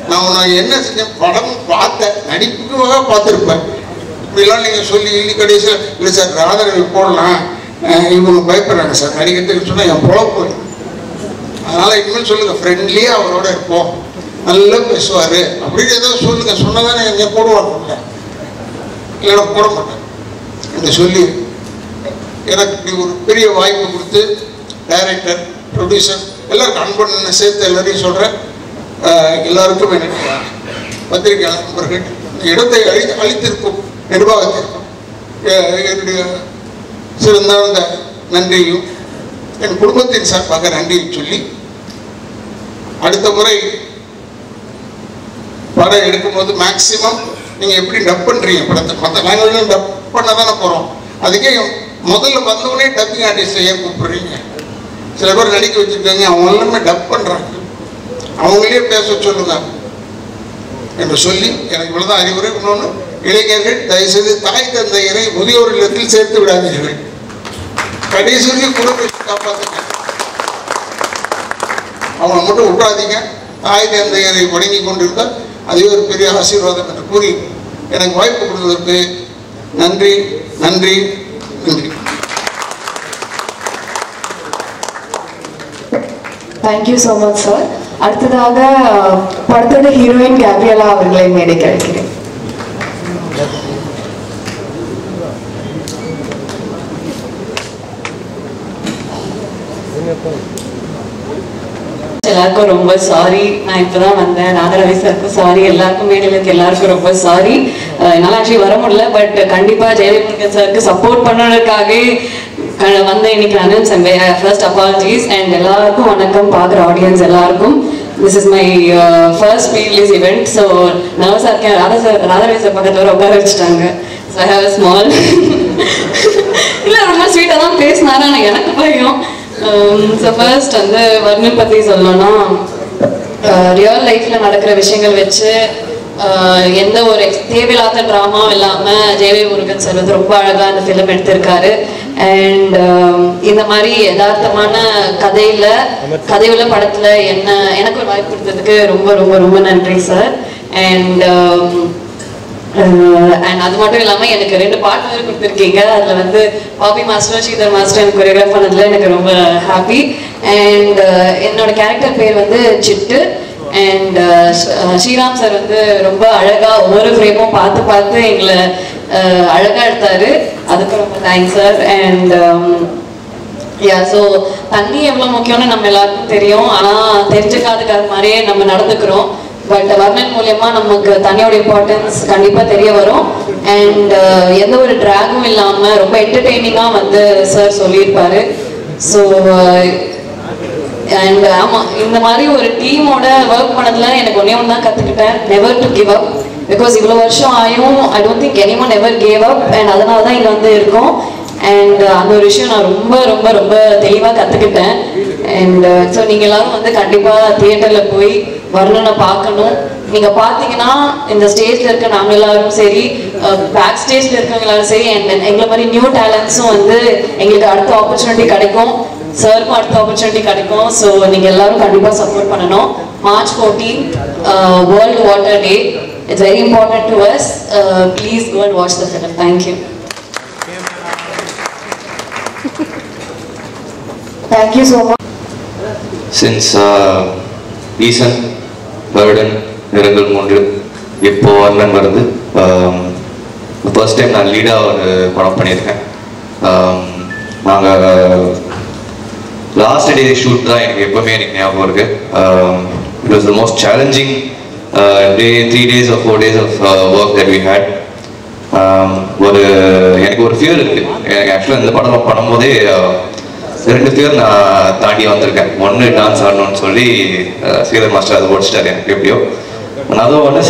நான் உன்னை என்ன செஞ்சேன், படம் பார்த்தேன், நடிப்புக்காக பார்த்துருப்பேன். இப்படிலாம் நீங்கள் சொல்லி இல்லை கடைசியில் இல்லை சார் ராதாரி போடலாம், இவங்க பயப்படுறாங்க சார் நடிக்கிறதுக்கு சொன்னால் என் பொழப்பு. அதனால் இனிமேல் சொல்லுங்கள் ஃப்ரெண்ட்லியாக அவரோட இருப்போம், நல்லா பேசுவார் அப்படின்னு ஏதாவது சொல்லுங்கள். சொன்னதானே எங்கே போடுவாங்க, இல்லைன்னா போட மாட்டேன் என்று சொல்லி எனக்கு இப்படி ஒரு பெரிய வாய்ப்பு கொடுத்து டைரக்டர் ப்ரொடியூசர் எல்லாருக்கும் அன்பன் சேர்த்து எல்லாரையும் சொல்கிறேன். எல்லாருக்கும் எனக்கு பத்திரிகையாளர் நண்பர்கள் இந்த இடத்தை அளித்திருக்கும் நிர்வாகத்திற்கும் என்னுடைய சிறந்த நன்றியும் என் குடும்பத்தின் சார்பாக நன்றியும் சொல்லி, அடுத்த முறை படம் எடுக்கும்போது மேக்சிமம் நீங்கள் எப்படி டப் பண்ணுறீங்க படத்தை, மற்ற லாங்குவேஜ் டப் பண்ண தானே போகிறோம். அதுக்கே முதல்ல வந்தவொடனே டப்பிங் ஆர்டிஸ்ட்டை ஏன் கூப்பிடுறீங்க? சில பேர் நடிக்க வச்சுருக்காங்க, அவங்க எல்லாமே டப் பண்ணுறாங்க, அவங்களே பேச சொல்லுங்க என்று சொல்லி எனக்கு இவ்வளோதான் அறிவுரை. இன்னொன்று, இளைஞர்கள் தயவுசெய்து தாய் தந்தையரை முதியோர் இல்லத்தில் சேர்த்து விடாதீர்கள், கடைசி வரைக்கும் குடும்பத்தை காப்பாற்றுங்க, அவங்கள மட்டும் விட்டாதீங்க. தாய் தந்தையரை வணங்கி கொண்டிருந்தால் அதுவே ஒரு பெரிய ஆசீர்வாதம் என்று கூறி எனக்கு வாய்ப்பு கொடுத்ததற்கு நன்றி நன்றி நன்றி. Thank you so much sir. அடுத்ததாக படத்தோட ஹீரோயின் கேப்ரியலா அவர்களை மேடைக்கு அழைக்கிறேன். எல்லாருக்கும் ரொம்ப சாரி, நான் இப்பதான் வந்தேன். ராதாரவி சாருக்கும் சாரி, எல்லாருக்கும் மேடையில் இருக்க எல்லாருக்கும் ரொம்ப சாரி. என்னால் ஆக்சுவலி வர முடியல, பட் கண்டிப்பா ஜெயலலிதா சாருக்கு சப்போர்ட் பண்ணுறதுக்காகவே வந்த இன்னைக்கு நான் ஃபர்ஸ்ட் அப்பாலஜிஸ். அண்ட் எல்லாருக்கும் வணக்கம், பார்க்குற ஆடியன்ஸ் எல்லாருக்கும். This is my first pre-release event. So நர்வஸாக இருக்கேன். ராதாரவி சார் பக்கத்தில் உட்கார வச்சுட்டாங்க. ஸோ ஐ ஹேவ் ஸ்மால் இல்லை ரொம்ப ஸ்வீட்டாக தான் பேசினாரு, ஆனால் எனக்கு பயம். ஸோ ஃபர்ஸ்ட் வந்து வர்ணன் பற்றி சொல்லணும்னா, ரியல் லைஃப்பில் நடக்கிற விஷயங்கள் வச்சு எந்த ஒரு தேவையில்லாத ட்ராமாவும் இல்லாமல் ஜெயவே முருகன் சார் வந்து ரொம்ப அழகாக அந்த ஃபிலிம் எடுத்திருக்காரு. அண்ட் இந்த மாதிரி யதார்த்தமான கதையுள்ள படத்தில் எனக்கு ஒரு வாய்ப்பு கொடுத்ததுக்கு ரொம்ப ரொம்ப ரொம்ப நன்றி சார். அண்ட் அது மட்டும் இல்லாமல் எனக்கு 2 பார்ட்னர் கொடுத்துருக்கீங்க. அதில் வந்து பாபி மாஸ்டர் ஸ்ரீதர் மாஸ்டர் எனக்கு கொரியோகிராஃப் பண்ணதில் எனக்கு ரொம்ப ஹாப்பி. அண்ட் என்னோட கேரக்டர் பேர் வந்து சிட்டு. அண்ட் ஸ்ரீராம் சார் வந்து ரொம்ப அழகாக ஒவ்வொரு ஃப்ரேமும் பார்த்து பார்த்து எங்களை அழகாக எடுத்தார். அதுக்கு ரொம்ப தேங்க்ஸ் சார். அண்ட் ஸோ தண்ணி எவ்வளோ முக்கியம்னு நம்ம எல்லாருக்கும் தெரியும். ஆனால் தெரிஞ்சுக்காதுக்காத மாதிரியே நம்ம நடந்துக்கிறோம். பட் வர்ணன் மூலயமா நமக்கு தண்ணியோட இம்பார்ட்டன்ஸ் கண்டிப்பாக தெரிய வரும். அண்ட் எந்த ஒரு ட்ராகும் இல்லாமல் ரொம்ப என்டர்டெய்னிங்காக வந்து சார் சொல்லியிருப்பாரு. ஸோ அண்ட் ஆமாம், இந்த மாதிரி ஒரு டீமோட ஒர்க் பண்ணதுல எனக்கு ஒன்றே ஒன்று தான் கற்றுக்கிட்டேன், never to give up. Because இவ்வளோ வருஷம் ஆயும் I don't think any one never gave up. And அதனால தான் இங்கே வந்து இருக்கோம். அண்ட் அந்த ஒரு விஷயம் நான் ரொம்ப ரொம்ப ரொம்ப தெளிவாக கற்றுக்கிட்டேன். அண்ட் ஸோ நீங்கள் எல்லாரும் வந்து கண்டிப்பாக தியேட்டரில் போய் வர்ணனை பார்க்கணும். நீங்கள் பார்த்தீங்கன்னா இந்த ஸ்டேஜில் இருக்க நாங்கள் எல்லாரும் சரி, பேக் ஸ்டேஜில் இருக்கவங்க எல்லாரும் சரி, அண்ட் எங்களை மாதிரி நியூ டேலண்ட்ஸும் வந்து எங்களுக்கு அடுத்த ஆப்பர்ச்சுனிட்டி கிடைக்கும், சாருக்கும் அடுத்த ஆப்பர்ச்சுனிட்டி கிடைக்கும். ஸோ நீங்கள் எல்லாரும் கண்டிப்பாக சப்போர்ட் பண்ணணும். March 14 World Water Day. It's very important to us. Please go and watch the film. Thank you. Thank you so much. Since ஈசன், வருடன், நிறங்கள் 3 இப்போ வர்ணன் வருது. ஃபர்ஸ்ட் டைம் நான் லீடாக ஒரு படம் பண்ணியிருக்கேன். நாங்கள் லாஸ்ட் டே ஷூட் தான் எனக்கு எப்போவுமே எனக்கு ஞாபகம் இருக்கு. It was the most challenging day. 3 days or 4 days of work that we had. எனக்கு ஒரு ஃபியர் இருக்கு. எனக்கு ஆக்சுவலாக இந்த படம் பண்ணும்போதே 2 ஃபியர் நான் தாண்டி வந்திருக்கேன். ஒன்று டான்ஸ் ஆடணும்னு சொல்லி ஸ்ரீதர் மாஸ்டர் அதை ஓடிச்சிட்டாரு எனக்கு எப்படியோ. அதுவும் ஒன்று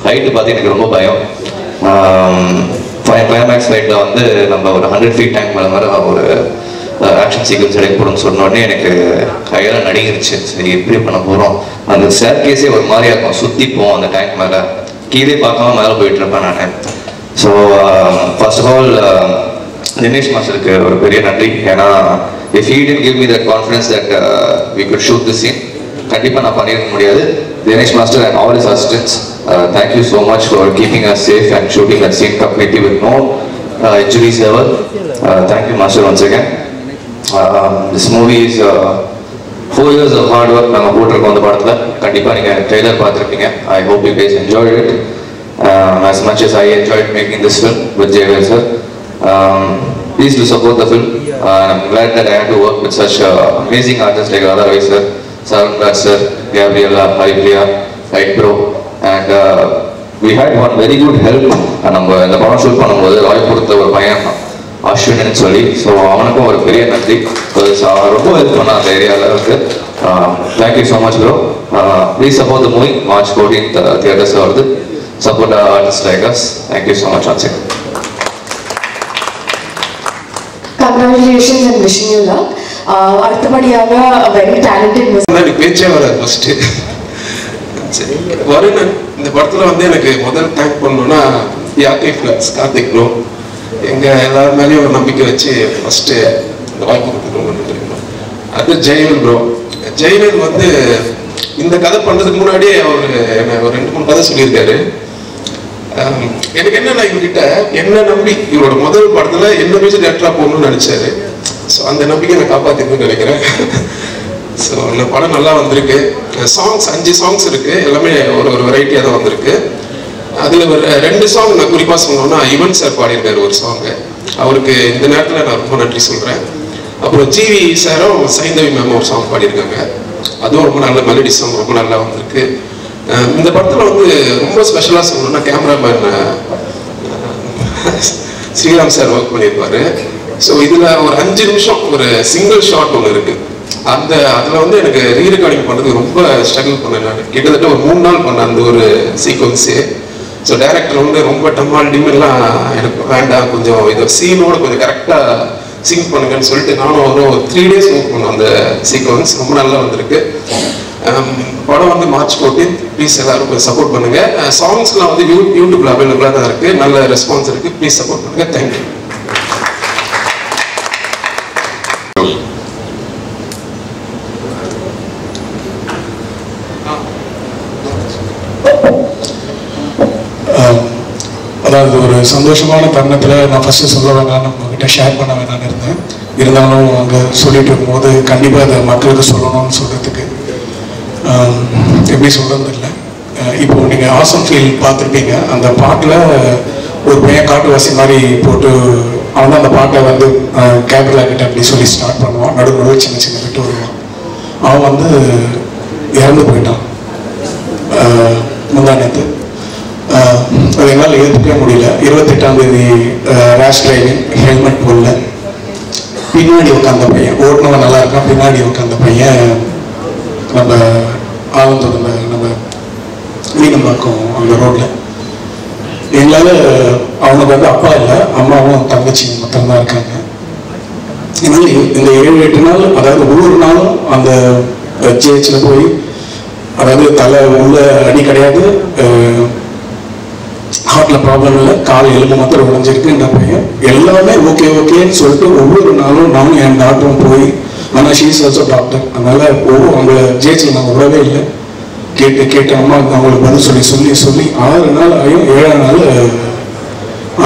ஹைட்டு பார்த்து எனக்கு ரொம்ப பயம். கிளைமேக்ஸ் ஃபைட்டில் வந்து நம்ம ஒரு 100 feet டேங்க் மேலே மாதிரி ஒரு ஆக்ஷன் சீக்வன்ஸ் எடுக்கணும்னு சொன்னோடனே எனக்கு கையெல்லாம் நடிங்கிருச்சு. சரி எப்படி பண்ண போகிறோம். அந்த சேர் கேஸே ஒரு மாதிரியா இருக்கும், சுற்றி போவோம் அந்த டேங்க் மேலே, கீழே பார்க்காம மேலே போயிட்டு இருப்பேன் நான். So first of all Dinesh மாஸ்டருக்கு ஒரு பெரிய நன்றி. ஏன்னா if he did give me that confidence that we could shoot the scene, கண்டிப்பாக நான் பண்ணியிருக்க முடியாது. Dinesh master and all his assistants, thank you so much for keeping us safe and shooting that scene completely with no injuries ever. Thank you master once again. This movie is 4 years of hard work. நாங்கள் போட்டிருக்கோம் அந்த படத்தில். கண்டிப்பாக நீங்கள் trailer பார்த்துருப்பீங்க. I hope you guys enjoyed it as much as I enjoyed making this film with Jayvel sir. Please do support the film. I'm glad that I had to work with such amazing artists like Radha Ravi sir, Sarun Raj sir, Gabriella, Haripriya, right bro. And we had one very good help. நம்ம இந்த படம் shoot பண்ணும்போது ராய்புரத்தில் ஒரு பையன் அஸ்வின்னு சொல்லி, so அவனுக்கும் ஒரு பெரிய நன்றி. ரொம்ப ஹெல்ப் பண்ண அந்த ஏரியாவில் வந்து. Thank you so much bro. Please support the movie. March 14th theatres வருது. Support artist like us. Thank you so much once again. Congratulations and wishing you luck. அடுத்தபடியாக very talented எனக்கு பேச்சே வராது ஃபர்ஸ்ட். வருணன் இந்த படத்தில் வந்து எனக்கு முதல் தேங்க் பண்ணணும்னா யாக்கை ஃபிளக்ஸ் கார்த்திக் ப்ரோ. எங்கள் எல்லாரும் மேலேயும் ஒரு நம்பிக்கை வச்சு ஃபஸ்ட்டு இந்த வாய்ப்பு கொடுத்துருக்கோம். அது ஜெயவேல் ப்ரோ. ஜெயவேல் வந்து இந்த கதை பண்ணுறதுக்கு முன்னாடியே அவர் என்ன ஒரு 2-3 கதை சொல்லியிருக்காரு. எனக்கு என்னன்னா இவர்கிட்ட என்ன நம்பி இவரோட முதல் படத்தில் என்ன மியூசிக் டேரக்டராக போகணும்னு நினச்சாரு. ஸோ அந்த நம்பிக்கை நான் காப்பாற்றிக்கணும்னு நினைக்கிறேன். ஸோ இந்த படம் நல்லா வந்திருக்கு. சாங்ஸ் 5 சாங்ஸ் இருக்கு, எல்லாமே ஒரு வெரைட்டியாக தான் வந்திருக்கு. அதில் ஒரு 2 சாங் நான் குறிப்பாக சொல்லணும்னா யுவன் சார் பாடியிருக்காரு ஒரு சாங்கு. அவருக்கு இந்த நேரத்தில் நான் ரொம்ப நன்றி சொல்கிறேன். அப்புறம் ஜிவி சாரும் சைந்தவி மேம் ஒரு சாங் பாடியிருக்காங்க. அதுவும் ரொம்ப நல்ல மெலடி சாங், ரொம்ப நல்லா வந்திருக்கு. இந்த படத்தில் வந்து ரொம்ப ஸ்பெஷலாக சொல்லணும்னா கேமராமேன் ஸ்ரீராம் சார் ஒர்க் பண்ணியிருப்பாரு. ஸோ இதில் ஒரு 5 நிமிஷம் ஒரு சிங்கிள் ஷாட் ஒன்று இருக்குது. அதில் வந்து எனக்கு ரீரெக்கார்டிங் பண்ணுறதுக்கு ரொம்ப ஸ்ட்ரகிள் பண்ணேன். நான் கிட்டத்தட்ட ஒரு 3 நாள் பண்ணேன் அந்த ஒரு சீக்வன்ஸு. ஸோ டைரக்டர் வந்து ரொம்ப டம்மால் டிம்மெல்லாம் எனக்கு வேண்டாம், கொஞ்சம் இதை சீனோட கொஞ்சம் கரெக்டாக சிங்க் பண்ணுங்கன்னு சொல்லிட்டு நானும் ஒரு 3 days ஒர்க் பண்ணேன் அந்த சீக்வன்ஸ். ரொம்ப நல்லா வந்திருக்கு. படம் வந்து March 14th. ப்ளீஸ் எல்லாரும் கொஞ்சம் சப்போர்ட் பண்ணுங்கள். சாங்ஸ்லாம் வந்து யூடியூப்பில் அவைலபிளாக தான் இருக்குது, நல்ல ரெஸ்பான்ஸ் இருக்குது. ப்ளீஸ் சப்போர்ட் பண்ணுங்கள். தேங்க்யூ. ஆக்சுவலாக அது ஒரு சந்தோஷமான தருணத்தில் நான் ஃபஸ்ட்டு சொல்ல வேண்டாம்னு உங்ககிட்ட ஷேர் பண்ண வேணாம்னு இருந்தேன். இருந்தாலும் அங்கே சொல்லிட்டு இருக்கும்போது கண்டிப்பாக அதை மக்களுக்கு சொல்லணும்னு சொல்கிறதுக்கு எப்படி சொல்கிறது இல்லை. இப்போ நீங்கள் ஆசம் ஃபீல் பார்த்துருப்பீங்க. அந்த பாட்டில் ஒரு பையன் காட்டுவாசி மாதிரி போட்டு அவன் தான் அந்த பாட்டை வந்து கேபிரலா கிட்ட அப்படி சொல்லி ஸ்டார்ட் பண்ணுவான். நடுநடுவில் சின்ன சின்ன விட்டு வருவான். அவன் வந்து இறந்து போயிட்டான் முந்தானத்து. அது என்னால் ஏற்றுக்கவே முடியல. 28ஆம் தேதி ரேஷ் டிரைவிங், ஹெல்மெட் போடல. பின்னாடி உட்காந்த பையன், ஓட்டுனவன் நல்லா இருக்கான், பின்னாடி உட்காந்த பையன் நம்ம ஆலந்தூர்ல நம்ம மீனம்பாக்கம் அந்த ரோட்டில். எங்களால் அவனுக்கு வந்து அப்பா இல்லை, அம்மாவும் தங்கச்சியும் மட்டும்தான் இருக்காங்க. என்னால் இந்த 7-8 நாள், அதாவது ஒவ்வொரு நாளும் அந்த ஜிஹெச்சில் போய், அதாவது தலை உள்ள அடி கிடையாது, ஹார்ட்டில் ப்ராப்ளம் இல்லை, கால் எலும்பு மாத்திரம் உடஞ்சிருக்குன்ற பையன் எல்லாமே ஓகேன்னு சொல்லிட்டு ஒவ்வொரு நாளும் நானும் என் டாக்டரும் போய், ஆனால் ஷீஸ் ஆல்சோ டாக்டர், அதனால அவங்க ஜிஹெச்சில் நாங்கள் விடவே இல்லை. கேட்டு அம்மா அவங்களுக்கு பதில் சொல்லி 6 நாள் ஆகும். 7ஆம் நாள்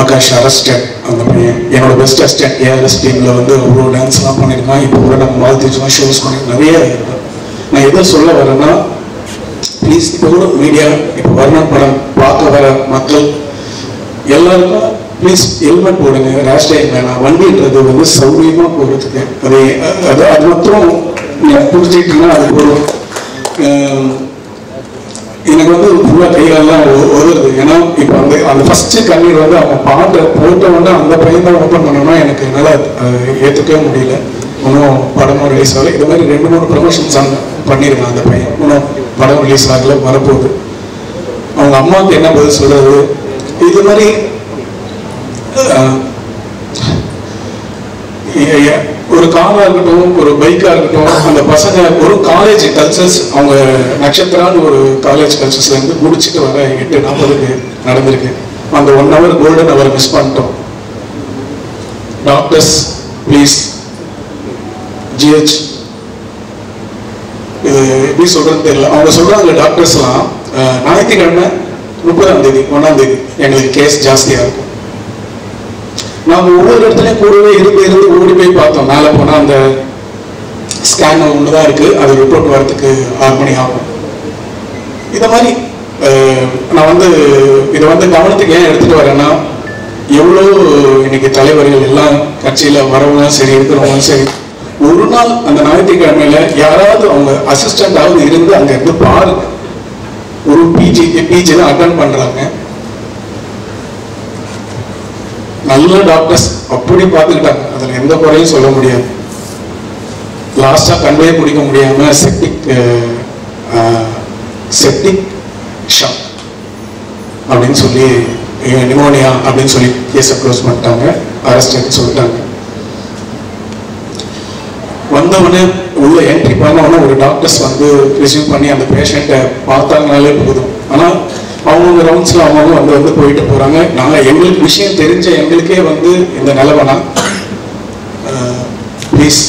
ஆகாஷ் அரெஸ்டட். அந்த பையன் என்னோட பெஸ்ட் அசிஸ்டன்ட். ஏஆர்எஸ் டீமில் வந்து அவ்வளோ டான்ஸ்லாம் பண்ணியிருக்கான். இப்போ கூட நம்ம வாழ்த்துச்சுலாம் ஷோஸ் பண்ணி நிறைய இருக்கும். நான் எதை சொல்ல வரேன்னா, ப்ளீஸ் இப்போ கூட மீடியா, இப்போ வர்ணன் படம் பார்க்க வர மக்கள் எல்லாருக்கும் ப்ளீஸ் ஹெல்மெட் போடுங்க. ரேஷ் டைம் வேணாம். வண்டின்றது வந்து சௌகரியமாக போகிறதுக்கு அது மாத்திரம் நீங்கள் புரிஞ்சுக்கிட்டீங்கன்னா அது போதும். எனக்கு வந்து ஃபுல்லாக கைகளெல்லாம் உதவுது. ஏன்னா இப்போ அந்த ஃபஸ்ட்டு கண்ணீர் வந்து அவங்க பாட்டை போட்ட உடனே அந்த பையன் தான் ஓப்பன் பண்ணோம்னா எனக்கு என்னால் ஏற்றுக்கவே முடியல. இன்னும் படமும் ரிலீஸ் ஆகலை. இது மாதிரி 2-3 ப்ரமோஷன்ஸ் பண்ணியிருக்கேன். அந்த பையன் இன்னும் படம் ரிலீஸ் ஆகலை, வரப்போகுது. அவங்க அம்மாவுக்கு என்ன பதில் சொல்கிறது? இது மாதிரி ஒரு காராக இருக்கட்டும், ஒரு பைக்காக இருக்கட்டும், அந்த பசங்க ஒரு காலேஜ் கல்ச்சர்ஸ், அவங்க நட்சத்திரான்னு ஒரு காலேஜ் கல்ச்சர்ஸ்லேருந்து முடிச்சுட்டு வர 8:40 நடந்திருக்கு. அந்த 1 hour கோல்டன் ஹவர் மிஸ் பண்ணிட்டோம். டாக்டர்ஸ் ப்ளீஸ், ஜிஹெச் இது எப்படி சொல்கிறதுன்னு தெரியல. அவங்க சொல்கிறாங்க டாக்டர்ஸ்லாம் ஞாயிற்றுக்கிழமை 30ஆம் தேதி 1ஆம் தேதி எங்களுக்கு கேஸ் ஜாஸ்தியாக இருக்கும். நாங்கள் ஒவ்வொரு இடத்துலையும் கூடவே இருந்து ஓடி போய் பார்த்தோம். மேலே போனால் அந்த ஸ்கேன் ஒன்று தான் இருக்குது, அது ரிப்போர்ட் வரதுக்கு 6 மணி ஆகும். இதை மாதிரி நான் வந்து இதை வந்து கவனத்துக்கு ஏன் எடுத்துகிட்டு வரேன்னா, எவ்வளோ இன்னைக்கு தலைவர்கள் எல்லாம் கட்சியில் வரவங்களும் சரி, இருக்கிறவங்களும் சரி, ஒரு நாள் அந்த ஞாயிற்றுக்கிழமையில யாராவது அவங்க அசிஸ்டண்டாவது இருந்து அங்கே இருந்து பாருங்க. ஒரு பிஜி தான் அட்டன் பண்ணுறாங்க. நல்ல டாக்டர்ஸ் அப்படி பார்த்துக்கிட்டாங்க. அதில் எந்த குறையும் சொல்ல முடியாது. லாஸ்டாக கண்வே பிடிக்க முடியாமல் செப்டிக் ஷாக் அப்படின்னு சொல்லி, நிமோனியா அப்படின்னு சொல்லி கேஸை க்ளோஸ் பண்ணிட்டாங்க, அரெஸ்ட் சொல்லிட்டாங்க. வந்தவொடனே உள்ள என்ட்ரி பண்ணவொடனே ஒரு டாக்டர்ஸ் வந்து ரிசீவ் பண்ணி அந்த பேஷண்ட்டை பார்த்தாங்கனாலே போதும். ஆனால் அவங்கவுங்க ரவுண்ட்ஸில் அவங்கவுங்க வந்து போயிட்டு போகிறாங்க. நாங்கள் எங்களுக்கு விஷயம் தெரிஞ்ச எங்களுக்கே வந்து இந்த நிலவனா, ப்ளீஸ்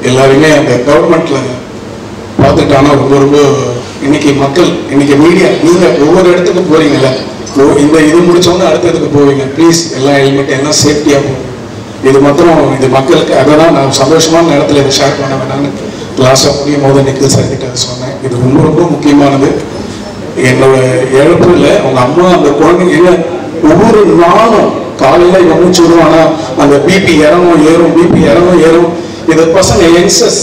எல்லாருமே அந்த கவர்மெண்ட்டில் பார்த்துட்டானா ரொம்ப இன்னைக்கு மக்கள், இன்னைக்கு மீடியா, நீங்கள் ஒவ்வொரு இடத்துக்கு போகிறீங்கல்ல, இந்த இது முடிச்சோன்னு அடுத்ததுக்கு போவீங்க. ப்ளீஸ் எல்லாம் ஹெல்மெட் எல்லாம் சேஃப்டியாக போகும். இது மாத்திரம் இது மக்களுக்கு, அதை தான் நான் சந்தோஷமான இடத்துல இதை ஷேர் பண்ண வேணான்னு லாஸ்ட்டாக முடியும் போது நிக்கல் சார் கிட்ட சொன்னேன். இது ரொம்ப முக்கியமானது. என்னோட இழப்பு இல்லை, அவங்க அம்மா அந்த குழந்தைங்க ஒவ்வொரு நாளும் காலையில் இவன் மூச்சு விடுவோம். ஆனால் அந்த பிபி இறங்கும் ஏறும். இதை பசங்க யங்ஸ்டர்ஸ்,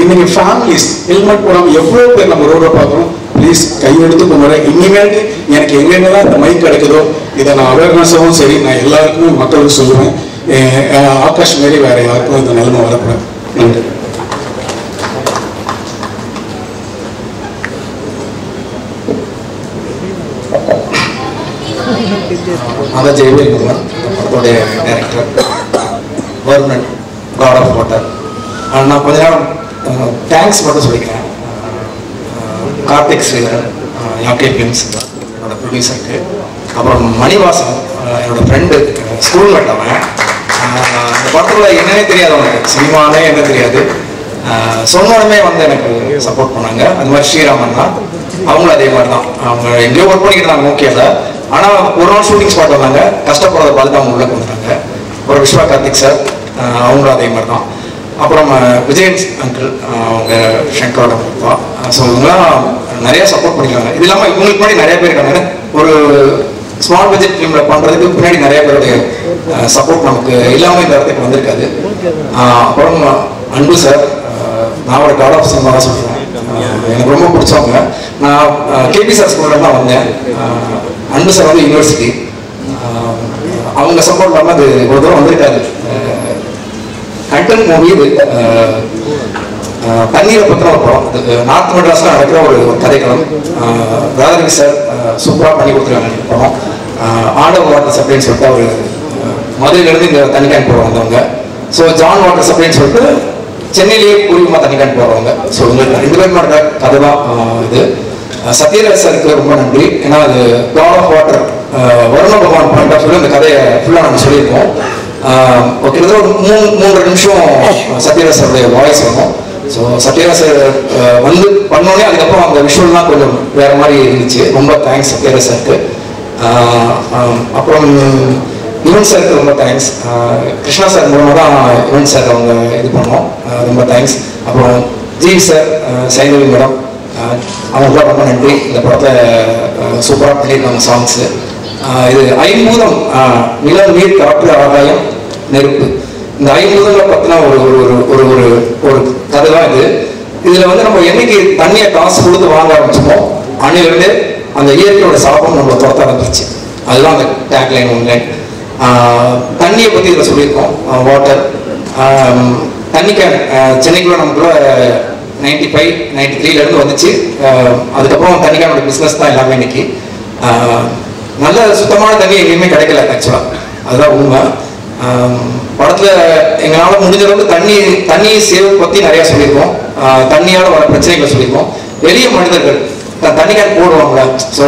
இன்னைக்கு ஃபேமிலிஸ் ஹெல்மெட் போடாமல் எவ்வளோ பேர் நம்ம ரோட பார்க்குறோம். ப்ளீஸ் கையெடுத்து கும்பிட்றேன். இனிமேல் எனக்கு எங்கெங்கெல்லாம் இந்த மைக் கிடைக்குதோ இதை நான் அவேர்னஸாகவும் சரி, நான் எல்லாருக்குமே மக்களுக்கு சொல்லுவேன். ஆகாஷ் மாரி வேற யாருக்கும் இந்த நிலைமை வரக்கூடாது. நன்றி. அதான் ஜெயவேல் முருகன், படத்தோடைய டைரக்டர், வர்ணன், காட் ஆஃப் வாட்டர். நான் கொஞ்ச நேரம் தேங்க்ஸ் மட்டும் சொல்லிக்கிறேன். கார்த்திக் ஸ்ரீதரன், யாக்கே ஃபிலிம்ஸ் என்னோட ப்ரொடியூசருக்கு, அப்புறம் மணிவாசன் என்னோட ஃப்ரெண்டு, ஸ்கூல் மேட்டவன். இந்த படத்துல என்னன்னே தெரியாது, அவனுக்கு சினிமானே என்ன தெரியாது. சொன்னோடமே வந்து எனக்கு சப்போர்ட் பண்ணாங்க. அது மாதிரி ஸ்ரீராமன் தான், அவங்களும் அதே மாதிரி தான். அவங்க எங்கேயோ ஒர்க் பண்ணிக்கிட்டு இருந்தாங்க ஓகேல. ஆனால் ஒரு நாள் ஷூட்டிங் ஸ்பாட் வந்தாங்க, கஷ்டப்படுறத பார்த்து அவங்க உள்ள கொண்டாங்க. ஒரு விஸ்வா கார்த்திக் சார், அவங்களும் அதே மாதிரி தான். அப்புறம் விஜயன் அங்கிள், அவங்க ஷங்கரோட அப்பா. ஸோ இவங்களாம் நிறையா சப்போர்ட் பண்ணிக்கிறாங்க. இது இல்லாமல் இவங்களுக்கு முன்னாடி நிறைய பேர் இருக்காங்க. ஒரு ஸ்மால் பட்ஜெட் ஃபிலிமில் பண்ணுறதுக்கு பின்னாடி நிறைய பேருடைய சப்போர்ட் நமக்கு இல்லாமல் இந்த இடத்துக்கு வந்திருக்காது. அப்புறம் அன்பு சார், நான் ஒரு காட் ஆஃப் சினிமா தான் சொல்கிறேன். எனக்கு ரொம்ப பிடிச்சவங்க. நான் கேபி சார் ஸ்கூலில் தான் வந்தேன். அன்பு சார் வந்து யூனிவர்சிட்டி, அவங்க சப்போர்ட் இல்லாமல் அது ஒரு தூரம் வந்திருக்காது. கண்டென்ட் மூவி இது தண்ணீரை பற்றின ஒரு படம். நார்த் மெட்ராஸில் நடக்கிற ஒரு கதைக்களம். ராதாரவி சார் சூப்பராக பண்ணி கொடுத்துருக்காங்க படம். ஆண்டவ வாட்டர்ஸ் அப்படின்னு சொல்லிட்டு அவர் மதுரையிலேருந்து இந்த தண்ணி கேன் போகிறோம் வந்தவங்க. ஸோ ஜான் வாட்டர்ஸ் அப்படின்னு சொல்லிட்டு சென்னையிலேயே பூர்வமாக தண்ணி கேன் போகிறவங்க. ஸோ உங்களுக்கு 2 பேரும் நடக்கிற கதை தான் இது. சத்யராஜ் சாருக்கு ரொம்ப நன்றி. ஏன்னா அது காட் ஆஃப் வாட்டர் வருண பகவான் பாயிண்ட் ஆஃப் வியூ அந்த கதையை ஃபுல்லாக நம்ம சொல்லியிருக்கோம். கிட்டத்தட்ட ஒரு 3 நிமிஷம் சத்யராஜ் சாருடைய வாய்ஸ் வரும். ஸோ சத்யராஜ் சார் வந்து பண்ணோடனே அதுக்கப்புறம் அந்த விஷுவல்லாம் கொஞ்சம் வேற மாதிரி இருந்துச்சு. ரொம்ப தேங்க்ஸ் சத்யராஜ் சாருக்கு. அப்புறம் யுவன் சாருக்கு ரொம்ப தேங்க்ஸ். கிருஷ்ணா சார் மூலமாக தான் யுவன் சார் அவங்க இது பண்ணோம். ரொம்ப தேங்க்ஸ். அப்புறம் ஜி சார், சைந்தவி மேடம், அவங்களுக்குலாம் ரொம்ப நன்றி. இந்த படத்தில் சூப்பராக பண்ணியிருக்காங்க சாங்ஸு. இது ஐம்பூதம், நிலம், நீர், காற்று, ஆகாயம், நெருப்பு, இந்த ஐம்பூதங்களை பற்றின ஒரு ஒரு ஒரு கதை தான் இது. இதில் வந்து நம்ம என்னைக்கு தண்ணியை காசு கொடுத்து வாங்க ஆரம்பிச்சோமோ அன்னிலிருந்து அந்த இயற்கையோட சாபம் நம்மளை துரத்த ஆரம்பிச்சு. அதுதான் அந்த டேக்லைன் ஒன்லைன். தண்ணியை பற்றி இதில் சொல்லியிருக்கோம். வாட்டர் தண்ணி கேன் சென்னைக்குள்ள நமக்குள்ள 95, 93லேருந்து வந்துச்சு. அதுக்கப்புறம் தண்ணி கேனோட பிஸ்னஸ் தான் எல்லாமே இன்னைக்கு. நல்ல சுத்தமான தண்ணி எங்கேயுமே கிடைக்கல ஆக்சுவலாக, அதுதான் உண்மை. படத்தில் எங்களால் முடிஞ்ச அளவுக்கு தண்ணி சேவை பற்றி நிறையா சொல்லியிருக்கோம். தண்ணியால் வர பிரச்சனைகளை சொல்லியிருக்கோம். எளிய மனிதர்கள் தண்ணி கேன் போடுவாங்க. ஸோ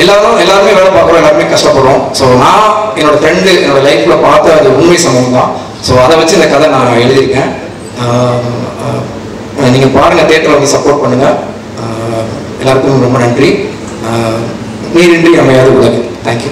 எல்லாருமே வேலை பார்க்குறோம், எல்லாருமே கஷ்டப்படுறோம். ஸோ நான் என்னோட ஃப்ரெண்டு என்னோட லைஃப்பில் பார்த்த அது உண்மை சம்பவம் தான். ஸோ அதை வச்சு இந்த கதை நான் எழுதியிருக்கேன். நீங்கள் பாருங்கள், தியேட்டரில் வந்து சப்போர்ட் பண்ணுங்கள். எல்லாருக்கும் ரொம்ப நன்றி. நீரின்றி அமையாது உலகு. தேங்க்யூ.